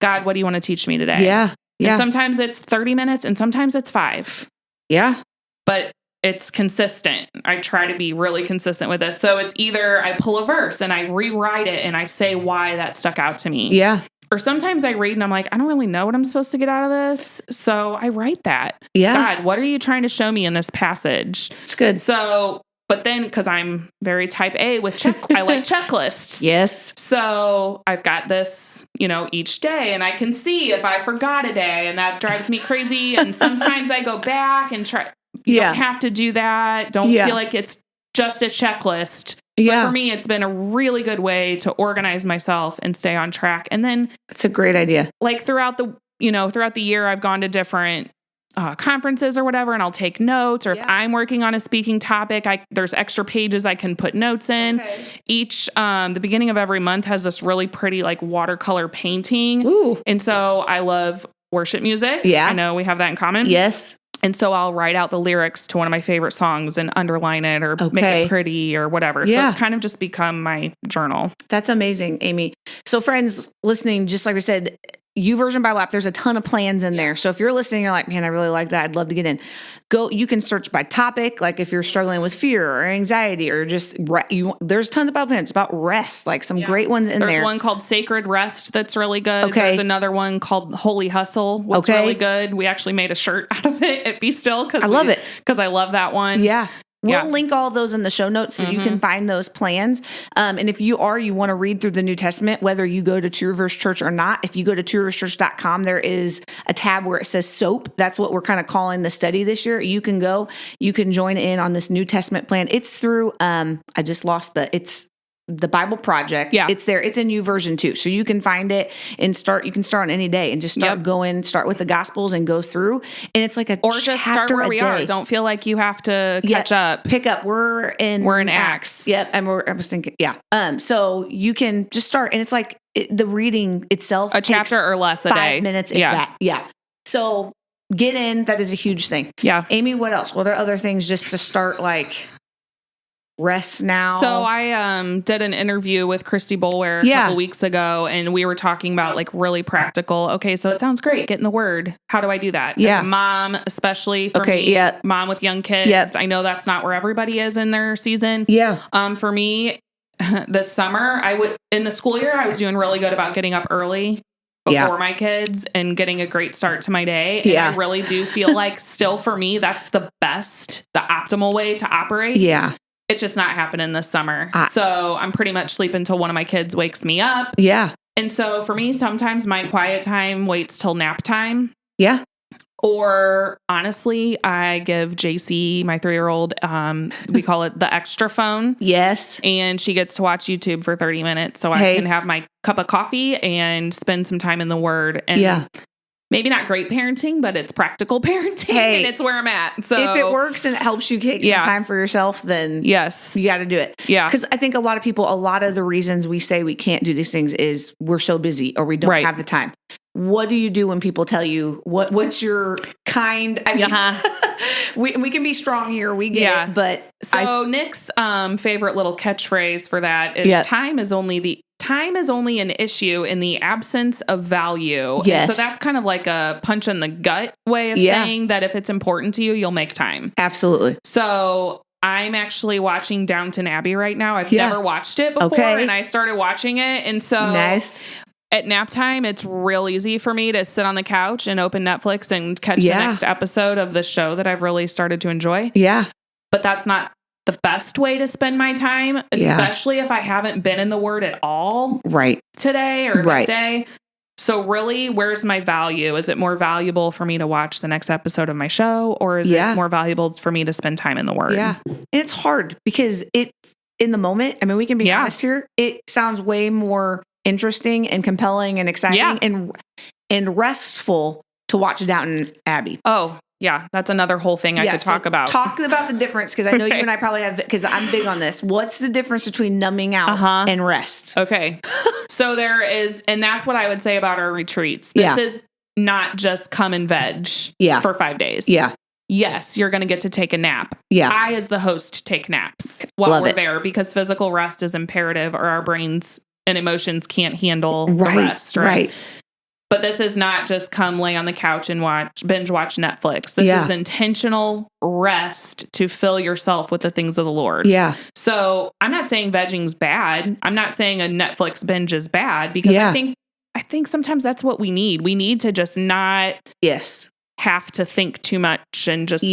God, what do you want to teach me today? Yeah. Yeah. And sometimes it's 30 minutes and sometimes it's 5. Yeah. But it's consistent. I try to be really consistent with this. So it's either I pull a verse and I rewrite it and I say why that stuck out to me. Yeah. Or sometimes I read and I'm like, I don't really know what I'm supposed to get out of this. So I write that. Yeah. God, what are you trying to show me in this passage? It's good. So, but then because I'm very type A with I like checklists. Yes. So I've got this, each day, and I can see if I forgot a day, and that drives me crazy. And sometimes I go back and try. You don't have to do that. Don't feel like it's just a checklist. Yeah. But for me, it's been a really good way to organize myself and stay on track. And then it's a great idea. Like throughout the year, I've gone to different conferences or whatever, and I'll take notes, or if I'm working on a speaking topic, there's extra pages I can put notes in. Each, the beginning of every month has this really pretty like watercolor painting. Ooh. And so I love worship music. Yeah. I know we have that in common. Yes. And so I'll write out the lyrics to one of my favorite songs and underline it or make it pretty or whatever. Yeah. So it's kind of just become my journal. That's amazing, Amy. So friends listening, just like we said, YouVersion Bible app, there's a ton of plans in there. So if you're listening, you're like, man, I really like that. I'd love to get in. You can search by topic. Like if you're struggling with fear or anxiety or just, there's tons of Bible plans about rest, like some great ones in there. There's one called Sacred Rest that's really good. Okay. There's another one called Holy Hustle, which is really good. We actually made a shirt out of it at Be Still. I love it. Because I love that one. Yeah. We'll link all those in the show notes so you can find those plans. And if you want to read through the New Testament, whether you go to True Reverse Church or not, if you go to truereversechurch.com, there is a tab where it says SOAP. That's what we're kind of calling the study this year. You can join in on this New Testament plan. It's through, it's the Bible Project. Yeah. It's there. It's a new version too. So you can find it and you can start on any day and just start with the Gospels and go through. And it's like or just start where we are. Don't feel like you have to catch up. Pick up. We're in Acts. Yep. And I was thinking, so you can just start, and it's like the reading itself. A chapter or less a day. 5 minutes. Yeah. So get in. That is a huge thing. Yeah. Amy, what else? What are other things just to start like rest now? So I did an interview with Christy Boulware a couple weeks ago, and we were talking about like really practical. Okay, so it sounds great. Get in the Word. How do I do that? Yeah. As a mom, especially for me, mom with young kids. Yep. I know that's not where everybody is in their season. Yeah. For me, this summer, in the school year, I was doing really good about getting up early before my kids and getting a great start to my day. And I really do feel like still for me, that's the optimal way to operate. Yeah. It's just not happening this summer. So I'm pretty much sleeping till one of my kids wakes me up. Yeah. And so for me, sometimes my quiet time waits till nap time. Yeah. Or honestly, I give JC, my 3-year-old, we call it the extra phone. Yes. And she gets to watch YouTube for 30 minutes. So I can have my cup of coffee and spend some time in the Word. And maybe not great parenting, but it's practical parenting, and it's where I'm at. So if it works and it helps you take some time for yourself, then you got to do it. Yeah. Because I think a lot of the reasons we say we can't do these things is we're so busy or we don't have the time. What do you do when people tell you what's your kind? I mean, we can be strong here. We get it, but Nick's favorite little catchphrase for that is time is only an issue in the absence of value. Yes. And so that's kind of like a punch in the gut way of saying that if it's important to you, you'll make time. Absolutely. So I'm actually watching Downton Abbey right now. I've never watched it before, and I started watching it. And so at nap time, it's real easy for me to sit on the couch and open Netflix and catch the next episode of the show that I've really started to enjoy. Yeah. But that's not the best way to spend my time, especially if I haven't been in the Word at all today or that day. So really, where's my value? Is it more valuable for me to watch the next episode of my show, or is it more valuable for me to spend time in the Word? Yeah. And it's hard because in the moment, I mean, we can be honest here, it sounds way more interesting and compelling and exciting Yeah. and restful to watch Downton Abbey. Oh, yeah. That's another whole thing I could talk about. Talk about the difference, because I know you and I probably have, because I'm big on this. What's the difference between numbing out and rest? Okay. So there is, and that's what I would say about our retreats. This is not just come and veg for 5 days. Yeah. Yes, you're going to get to take a nap. Yeah. I, as the host, take naps while we're there, because physical rest is imperative, or our brains and emotions can't handle the rest. Right. But this is not just come lay on the couch and binge watch Netflix. This is intentional rest to fill yourself with the things of the Lord. Yeah. So I'm not saying vegging's bad. I'm not saying a Netflix binge is bad, because I think sometimes that's what we need. We need to just not have to think too much and just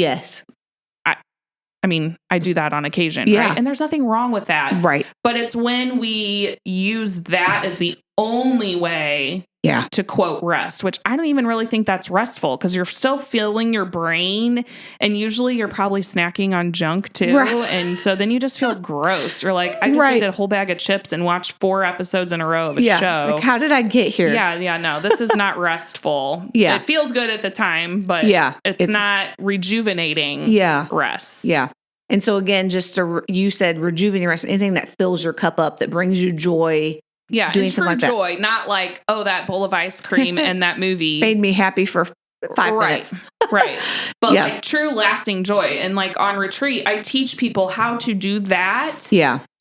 I mean, I do that on occasion, right? And there's nothing wrong with that. Right. But it's when we use that as the only way to quote rest, which I don't even really think that's restful, because you're still filling your brain, and usually you're probably snacking on junk too. Right. And so then you just feel gross. You're like, I just ate a whole bag of chips and watched 4 episodes in a row of a show. Like, how did I get here? No, this is not restful. It feels good at the time, but it's not rejuvenating rest. Yeah. And so again, just you said rejuvenate rest, anything that fills your cup up, that brings you joy. Yeah, doing and true something like joy, not like, oh, that bowl of ice cream and that movie made me happy for 5 minutes. Right. But like true lasting joy. And like on retreat, I teach people how to do that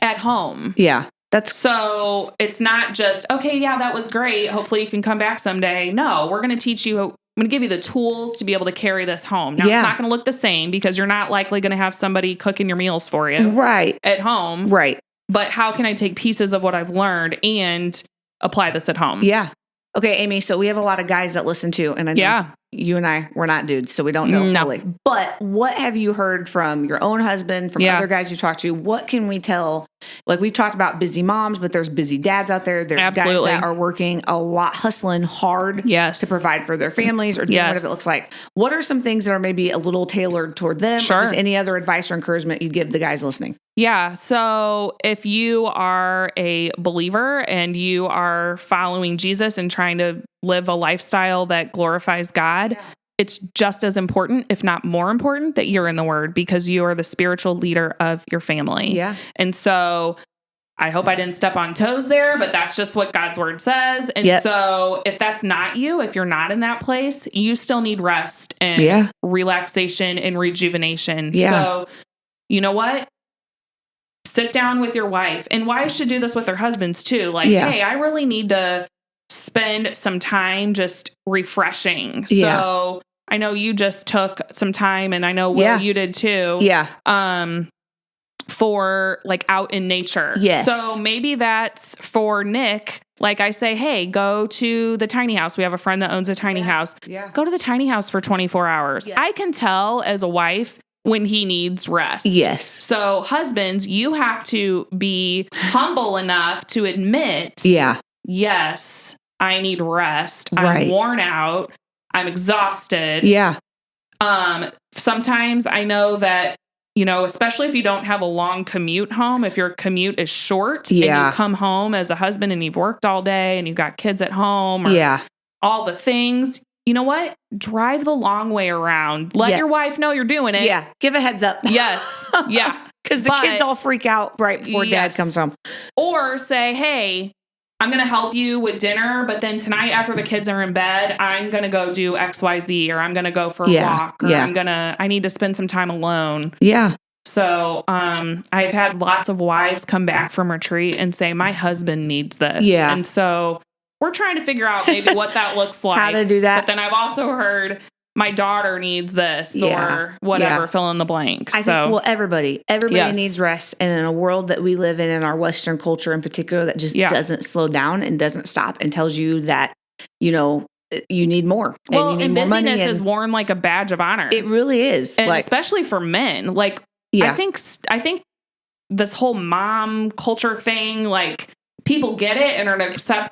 at home. Yeah. So it's not just, okay, that was great. Hopefully you can come back someday. No, we're going to teach you, I'm going to give you the tools to be able to carry this home. Now, it's not going to look the same, because you're not likely going to have somebody cooking your meals for you at home. Right. But how can I take pieces of what I've learned and apply this at home? Yeah. Okay, Amy, so we have a lot of guys that listen to, and I know you and I, we're not dudes, so we don't know fully. But what have you heard from your own husband, from other guys you talk to? What can we tell? Like, we've talked about busy moms, but there's busy dads out there. There's guys that are working a lot, hustling hard to provide for their families, or doing whatever it looks like. What are some things that are maybe a little tailored toward them? Or just any other advice or encouragement you'd give the guys listening? Yeah. So if you are a believer and you are following Jesus and trying to live a lifestyle that glorifies God, it's just as important, if not more important, that you're in the Word, because you are the spiritual leader of your family. Yeah. And so I hope I didn't step on toes there, but that's just what God's Word says. And so if that's not you, if you're not in that place, you still need rest and relaxation and rejuvenation. So you know what? Sit down with your wife, and wives should do this with their husbands too. Like, hey, I really need to spend some time just refreshing. So I know you just took some time, and I know Will, you did too. For like out in nature. Yes. So maybe that's for Nick. Like I say, hey, go to the tiny house. We have a friend that owns a tiny house. Yeah. Go to the tiny house for 24 hours. Yeah. I can tell as a wife when he needs rest. Yes. So husbands, you have to be humble enough to admit, yes, I need rest. I'm worn out. I'm exhausted. Yeah. Sometimes I know that, especially if you don't have a long commute home, if your commute is short and you come home as a husband and you've worked all day and you've got kids at home or all the things, you know what? Drive the long way around. Let your wife know you're doing it. Yeah. Give a heads up. Yes. Yeah. Because the kids all freak out right before dad comes home. Or say, hey, I'm going to help you with dinner, but then tonight after the kids are in bed, I'm going to go do XYZ, or I'm going to go for a walk, or I need to spend some time alone. Yeah. So, I've had lots of wives come back from retreat and say, my husband needs this. Yeah. And so we're trying to figure out maybe what that looks like. How to do that. But then I've also heard my daughter needs this or whatever, fill in the blank. I think, everybody needs rest. And in a world that we live in our Western culture in particular, that just doesn't slow down and doesn't stop and tells you that, you need more. Well, and you need more money. Is worn like a badge of honor. It really is. And especially for men. Like, I think this whole mom culture thing, like, people get it and are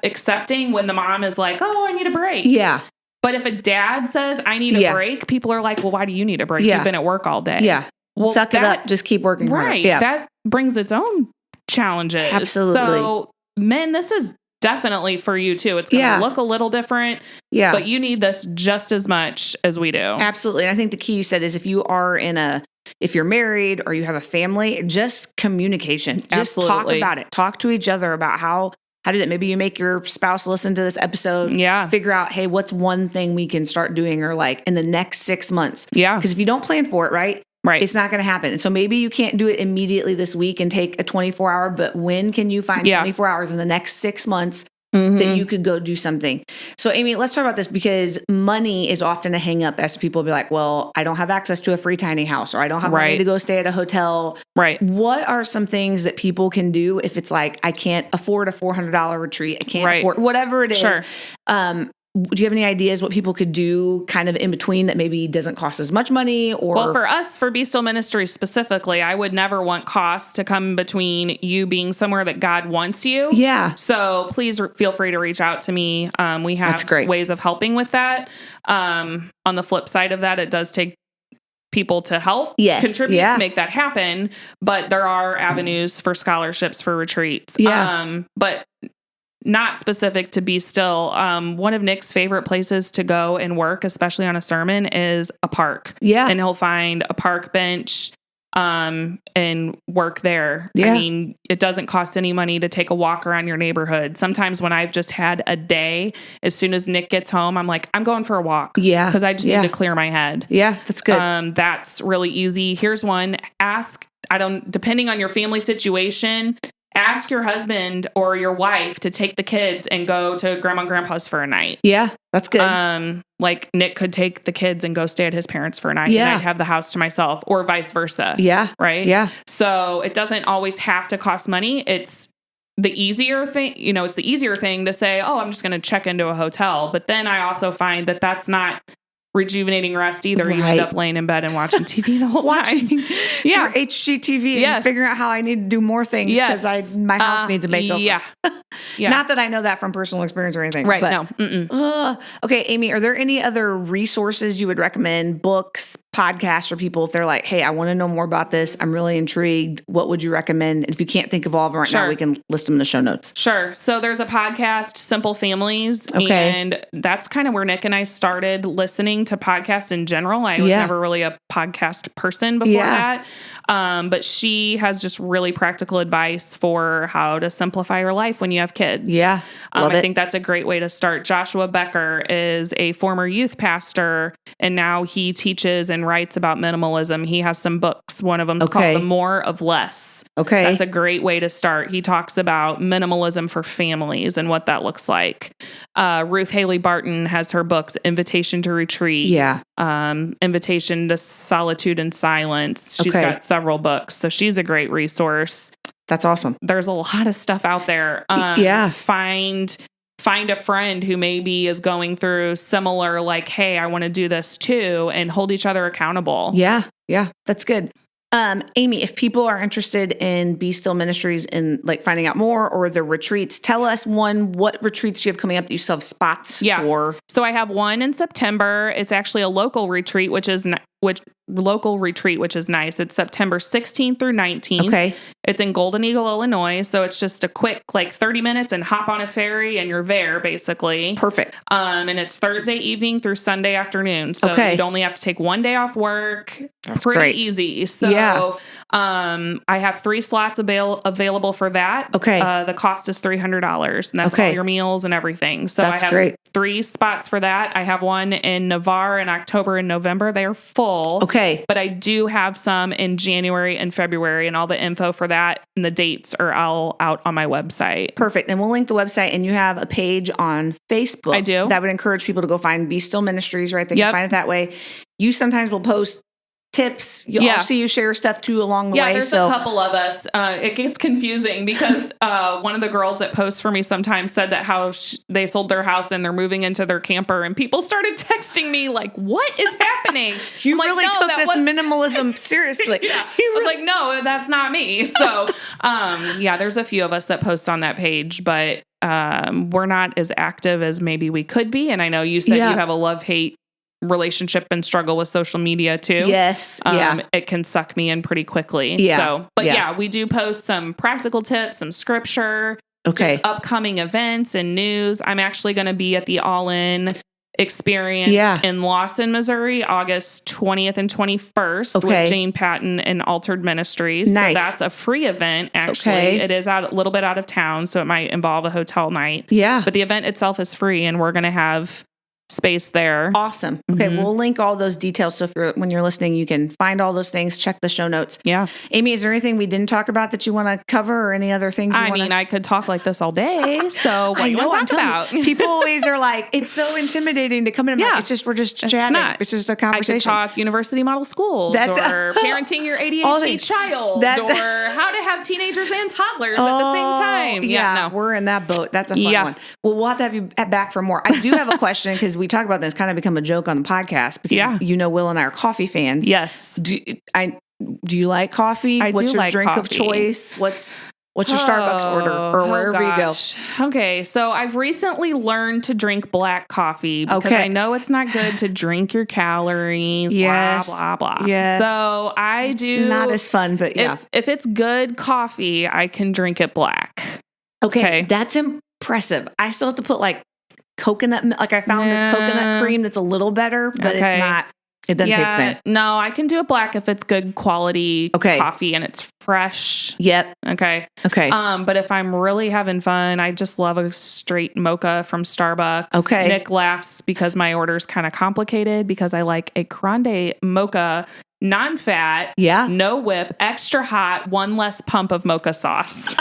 accepting when the mom is like, oh, I need a break. Yeah. But if a dad says, I need a break, people are like, well, why do you need a break? You've been at work all day. Yeah. Well, suck it up. Just keep working hard. Right. Yeah. That brings its own challenges. Absolutely. So men, this is definitely for you too. It's going to look a little different, but you need this just as much as we do. Absolutely. And I think the key you said is if you're married or you have a family, just communication. Just talk about it. Talk to each other about how did it, maybe you make your spouse listen to this episode. Figure out, hey, what's one thing we can start doing or like in the next 6 months? Because if you don't plan for it, right, it's not going to happen. And so maybe you can't do it immediately this week and take a 24-hour, but when can you find 24 hours in the next 6 months that you could go do something? So Amy, let's talk about this because money is often a hang up as people be like, well, I don't have access to a free tiny house or I don't have money to go stay at a hotel. What are some things that people can do if it's like, I can't afford a $400 retreat. I can't afford whatever it is. Do you have any ideas what people could do kind of in between that maybe doesn't cost as much money? Or well, for us, for Be Still Ministries specifically, I would never want costs to come between you being somewhere that God wants you. So please feel free to reach out to me. We have ways of helping with that. On the flip side of that, it does take people to help contribute to make that happen. But there are avenues for scholarships for retreats. But not specific to Be Still. One of Nick's favorite places to go and work, especially on a sermon, is a park. And he'll find a park bench and work there. I mean, it doesn't cost any money to take a walk around your neighborhood. Sometimes when I've just had a day, as soon as Nick gets home, I'm like, I'm going for a walk. Because I just need to clear my head. That's good. That's really easy. Here's one. Depending on your family situation, ask your husband or your wife to take the kids and go to grandma and grandpa's for a night. That's good. Like Nick could take the kids and go stay at his parents for a night and I'd have the house to myself or vice versa. Right. So it doesn't always have to cost money. It's the easier thing, it's the easier thing to say, oh, I'm just going to check into a hotel. But then I also find that that's not rejuvenating rest either. You end up laying in bed and watching TV the whole time. Your HGTV and figuring out how I need to do more things because my house needs a makeover. Not that I know that from personal experience or anything. But, okay, Amy, are there any other resources you would recommend, books, podcasts for people if they're like, hey, I want to know more about this. I'm really intrigued. What would you recommend? And if you can't think of all of them right now, we can list them in the show notes. So there's a podcast, Simple Families. And that's kind of where Nick and I started listening to podcasts in general. I was never really a podcast person before that. But she has just really practical advice for how to simplify your life when you have kids. I think that's a great way to start. Joshua Becker is a former youth pastor, and now he teaches and writes about minimalism. He has some books. One of them is called The More of Less. That's a great way to start. He talks about minimalism for families and what that looks like. Ruth Haley Barton has her books, Invitation to Retreat, Invitation to Solitude and Silence. She's got several books, so she's a great resource. That's awesome. There's a lot of stuff out there. Find a friend who maybe is going through similar, like, hey, I want to do this too, and hold each other accountable. That's good. Amy, if people are interested in Be Still Ministries and like finding out more or the retreats, tell us what retreats you have coming up that you still have spots for. So I have one in September. It's actually a local retreat, which is nice. It's September 16th through 19th. It's in Golden Eagle, Illinois. So it's just a quick 30 minutes and hop on a ferry and you're there basically. Perfect. And it's Thursday evening through Sunday afternoon. So you'd only have to take one day off work. That's pretty great. easy. So I have 3 slots available for that. The cost is $300 and that's all your meals and everything. So that's I have great. 3 spots for that. I have one in Navarre in October and November. They are full. But I do have some in January and February, and all the info for that and the dates are all out on my website. Perfect. And we'll link the website, and you have a page on Facebook. I do. That would encourage people to go find Be Still Ministries, right? They can find it that way. You sometimes will post tips. I'll see you share stuff too along the way. There's a couple of us. It gets confusing because one of the girls that posts for me sometimes said that how they sold their house and they're moving into their camper, and people started texting me like, "What is happening?" You really took this minimalism seriously. I was like, "No, that's not me." So, there's a few of us that post on that page, but we're not as active as maybe we could be. And I know you said you have a love-hate relationship and struggle with social media too. It can suck me in pretty quickly. We do post some practical tips, some scripture, Okay. just upcoming events and news. I'm actually going to be at the All In Experience in Lawson, Missouri, August 20th and 21st with Jane Patton and Altered Ministries. Nice. So that's a free event, actually. It is a little bit out of town, so it might involve a hotel night. Yeah. But the event itself is free, and we're going to have space there. Awesome. Okay, we'll link all those details. So when you're listening, you can find all those things, check the show notes. Yeah. Amy, is there anything we didn't talk about that you want to cover or any other things you want to? I could talk like this all day. So what do you want to talk about? People always are like, it's so intimidating to come in. Yeah. Like, we're just chatting. It's just a conversation. I could talk university model schools or parenting your ADHD child or how to have teenagers and toddlers at the same time. Yeah, we're in that boat. That's a fun one. Well, we'll have to have you back for more. I do have a question because we talk about this, kind of become a joke on the podcast because Will and I are coffee fans. Yes. Do you like coffee? What's your drink of choice? What's your Starbucks order or wherever you go? Okay, so I've recently learned to drink black coffee because I know it's not good to drink your calories. Blah blah blah. Yes. So it's not as fun, but if it's good coffee, I can drink it black. Okay, that's impressive. I still have to put like coconut, like I found this coconut cream that's a little better, but it's not. It doesn't taste the same. No, I can do it black if it's good quality coffee and it's fresh. Yep. Okay. But if I'm really having fun, I just love a straight mocha from Starbucks. Okay. Nick laughs because my order's kind of complicated because I like a grande mocha, non-fat, no whip, extra hot, one less pump of mocha sauce.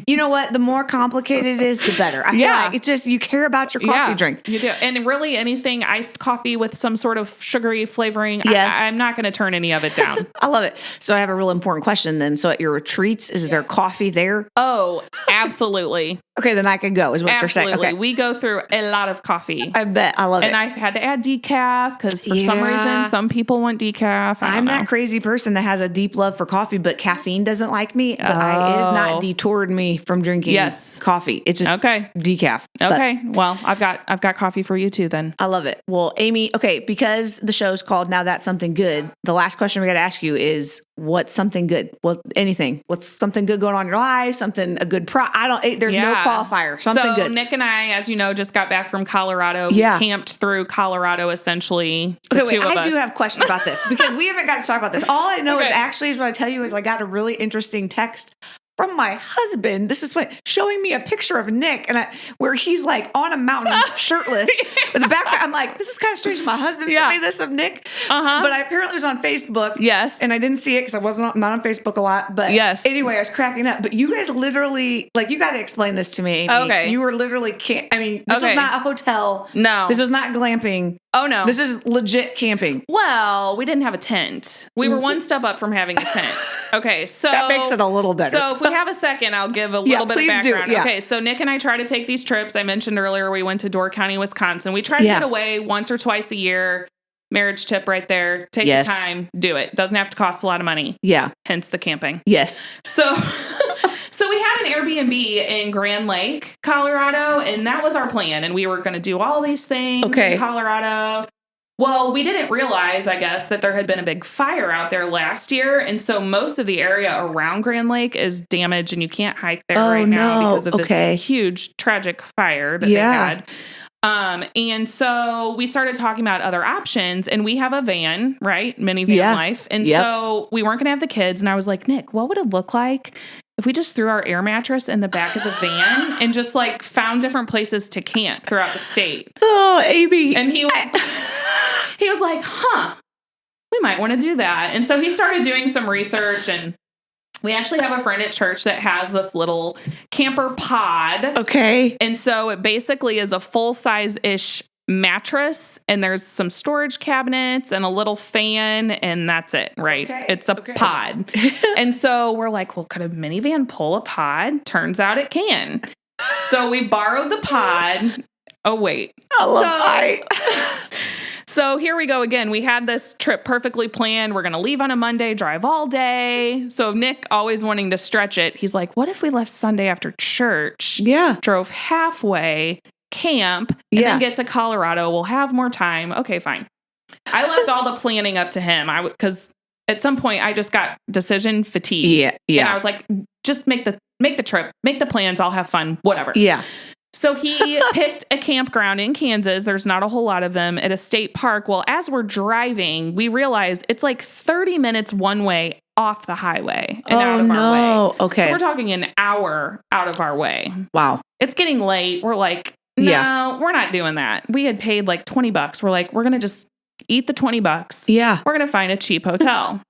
You know what? The more complicated it is, the better. I feel like it's just, you care about your coffee drink. You do. And really anything iced coffee with some sort of sugary flavoring, I'm not going to turn any of it down. I love it. So I have a real important question then. So at your retreats, is there coffee there? Oh, absolutely. Okay, then I can go, is what you're saying. Okay. We go through a lot of coffee. I bet. I love it. And I've had to add decaf because for some reason, some people want decaf. I'm that crazy person that has a deep love for coffee, but caffeine doesn't like me. But it has not detoured me from drinking coffee. It's just decaf. Okay. Well, I've got coffee for you too then. I love it. Well, Amy, because the show's called Now That's Something Good, the last question we got to ask you is, what's something good? Well, anything. What's something good going on in your life? Something, a good there's no qualifier. Something good. Nick and I, as you know, just got back from Colorado. We camped through Colorado essentially. I do have questions about this because we haven't got to talk about this. All I know is what I tell you is I got a really interesting text from my husband. This is showing me a picture of Nick where he's like on a mountain shirtless with a backpack. I'm like, this is kind of strange. My husband sent me this of Nick, but I apparently was on Facebook. Yes. And I didn't see it because I'm not on Facebook a lot, but anyway, I was cracking up. But you guys literally, you got to explain this to me, Amy. Okay. You were literally, this was not a hotel. No. This was not glamping. Oh, no. This is legit camping. Well, we didn't have a tent. We were one step up from having a tent. Okay, so that makes it a little better. So if we have a second, I'll give a little bit of background. Okay, so Nick and I try to take these trips. I mentioned earlier we went to Door County, Wisconsin. We try to get away once or twice a year. Marriage tip right there. Take the time, do it. Doesn't have to cost a lot of money. Yeah. Hence the camping. Yes. So we had an Airbnb in Grand Lake, Colorado, and that was our plan. And we were going to do all these things in Colorado. Well, we didn't realize, I guess, that there had been a big fire out there last year. And so most of the area around Grand Lake is damaged and you can't hike there now because of this huge, tragic fire that they had. And so we started talking about other options and we have a van, right? Minivan life. And so we weren't going to have the kids. And I was like, Nick, what would it look like if we just threw our air mattress in the back of the van and just found different places to camp throughout the state? Oh, Amy. And he was like, we might want to do that. And so he started doing some research and we actually have a friend at church that has this little camper pod. Okay. And so it basically is a full-size-ish mattress and there's some storage cabinets and a little fan and that's it, right? Okay. It's a pod. And so we're like, well, could a minivan pull a pod? Turns out it can. So we borrowed the pod. Oh, wait. So here we go again. We had this trip perfectly planned. We're going to leave on a Monday, drive all day. So Nick, always wanting to stretch it, he's like, what if we left Sunday after church? Yeah. Drove halfway, camp, and then get to Colorado. We'll have more time. Okay, fine. I left all the planning up to him. Because at some point I just got decision fatigue. Yeah. And I was like, just make the make the trip, make the plans. I'll have fun, whatever. Yeah. So he picked a campground in Kansas. There's not a whole lot of them at a state park. Well, as we're driving, we realized it's like 30 minutes one way off the highway and out of our way. Okay. So we're talking an hour out of our way. Wow. It's getting late. We're like, no, we're not doing that. We had paid like $20. We're like, we're going to just eat the $20. Yeah. We're going to find a cheap hotel.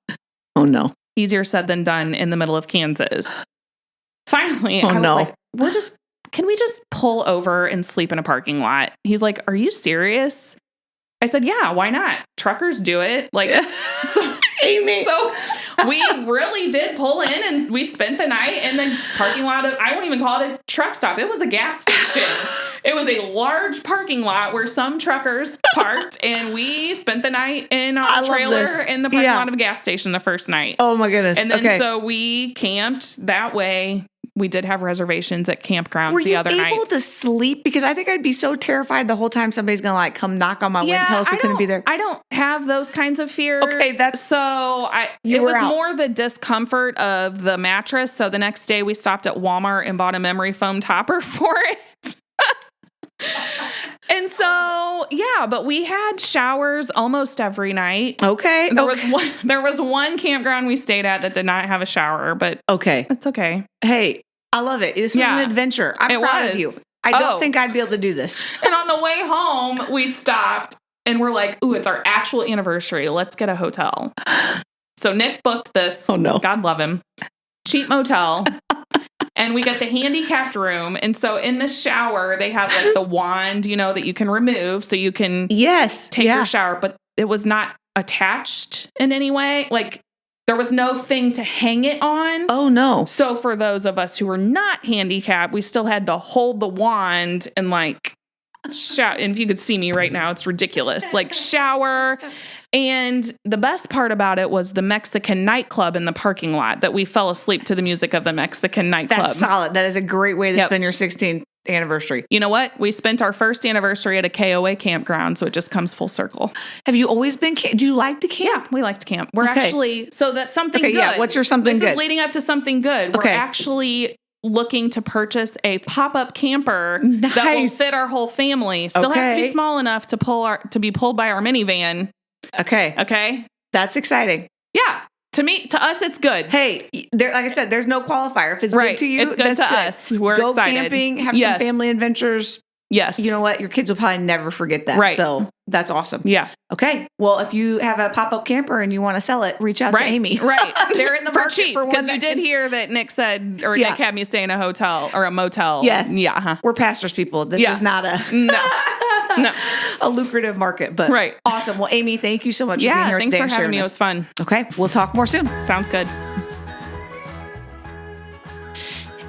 Oh, no. Easier said than done in the middle of Kansas. Finally, I was like, can we just pull over and sleep in a parking lot? He's like, are you serious? I said, yeah, why not? Truckers do it. Like, so, Amy. So we really did pull in and we spent the night in the parking lot of, I won't even call it a truck stop. It was a gas station. It was a large parking lot where some truckers parked, and we spent the night in our trailer in the parking lot of a gas station the first night. Oh my goodness. And then so we camped that way. We did have reservations at campgrounds the other night. Were you able to sleep? Because I think I'd be so terrified the whole time somebody's going to like come knock on my window and tell us we couldn't be there. I don't have those kinds of fears. Okay, it was more the discomfort of the mattress. So the next day we stopped at Walmart and bought a memory foam topper for it. And so, but we had showers almost every night. Okay. There was one campground we stayed at that did not have a shower, but it's okay. Hey, I love it. This was an adventure. I'm proud of you. I don't think I'd be able to do this. And on the way home, we stopped and we're like, ooh, it's our actual anniversary. Let's get a hotel. So Nick booked this. Oh no. God love him. Cheap motel. And we get the handicapped room. And so in the shower, they have like the wand, that you can remove so you can take your shower. But it was not attached in any way. Like there was no thing to hang it on. Oh, no. So for those of us who were not handicapped, we still had to hold the wand and like shower. And if you could see me right now, it's ridiculous. Like shower. And the best part about it was the Mexican nightclub in the parking lot that we fell asleep to the music of the Mexican nightclub. That's solid. That is a great way to spend your 16th anniversary. You know what? We spent our first anniversary at a KOA campground, so it just comes full circle. Have you always been, do you like to camp? Yeah, we like to camp. We're actually, so that's something good. Yeah, what's your something good? This is leading up to something good. We're actually looking to purchase a pop-up camper that will fit our whole family. Still has to be small enough to be pulled by our minivan. Okay. That's exciting. Yeah. To us, it's good. Hey, like I said, there's no qualifier. If it's good to you, it's good to us. We're Go excited. camping, have some family adventures. Yes. You know what? Your kids will probably never forget that. Right. So that's awesome. Yeah. Okay. Well, if you have a pop-up camper and you want to sell it, reach out to Amy. Right. They're in the market cheap, for one. Because you did hear that Nick said, or Nick had me stay in a hotel or a motel. Yes. Yeah. Uh-huh. We're pastors people. This is not a lucrative market, but awesome. Well, Amy, thank you so much for being here today. Thanks for having me. It was fun. Okay. We'll talk more soon. Sounds good.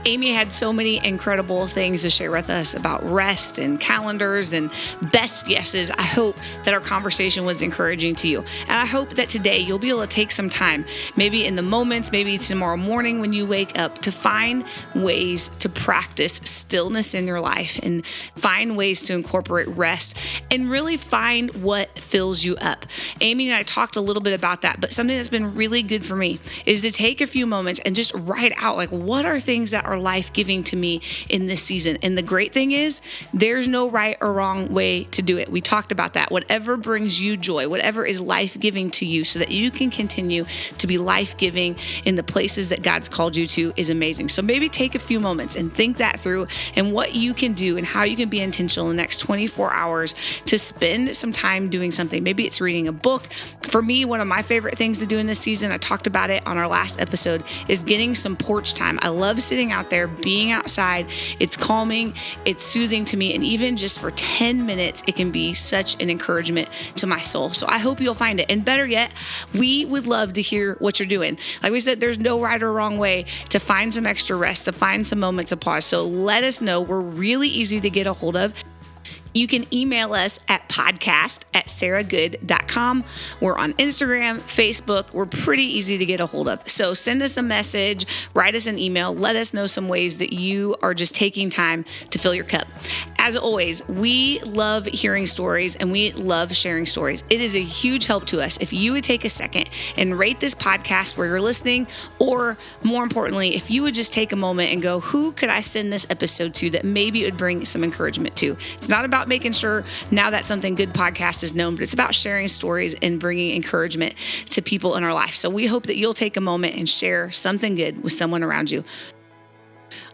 Amy had so many incredible things to share with us about rest and calendars and best yeses. I hope that our conversation was encouraging to you. And I hope that today you'll be able to take some time, maybe in the moments, maybe tomorrow morning when you wake up, to find ways to practice stillness in your life and find ways to incorporate rest and really find what fills you up. Amy and I talked a little bit about that, but something that's been really good for me is to take a few moments and just write out, like, what are things that are life-giving to me in this season? And the great thing is there's no right or wrong way to do it. We talked about that. Whatever brings you joy, whatever is life-giving to you so that you can continue to be life-giving in the places that God's called you to is amazing. So maybe take a few moments and think that through and what you can do and how you can be intentional in the next 24 hours to spend some time doing something. Maybe it's reading a book. For me, one of my favorite things to do in this season, I talked about it on our last episode, is getting some porch time. I love sitting out there, being outside. It's calming, it's soothing to me, and even just for 10 minutes, it can be such an encouragement to my soul. So I hope you'll find it. And better yet, we would love to hear what you're doing. Like we said, there's no right or wrong way to find some extra rest, to find some moments of pause. So let us know. We're really easy to get a hold of. You can email us at podcast@sarahgood.com. We're on Instagram, Facebook. We're pretty easy to get a hold of. So send us a message, write us an email, let us know some ways that you are just taking time to fill your cup. As always, we love hearing stories and we love sharing stories. It is a huge help to us if you would take a second and rate this podcast where you're listening, or more importantly, if you would just take a moment and go, who could I send this episode to that maybe it would bring some encouragement to? It's not about making sure Now That Something Good podcast is known, but it's about sharing stories and bringing encouragement to people in our life. So we hope that you'll take a moment and share something good with someone around you.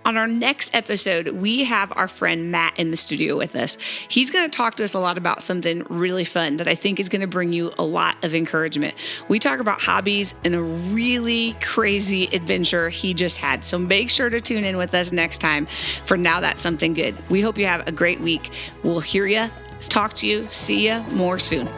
On our next episode, we have our friend Matt in the studio with us. He's going to talk to us a lot about something really fun that I think is going to bring you a lot of encouragement. We talk about hobbies and a really crazy adventure he just had. So make sure to tune in with us next time for Now That's Something Good. We hope you have a great week. We'll hear you, talk to you, see you more soon.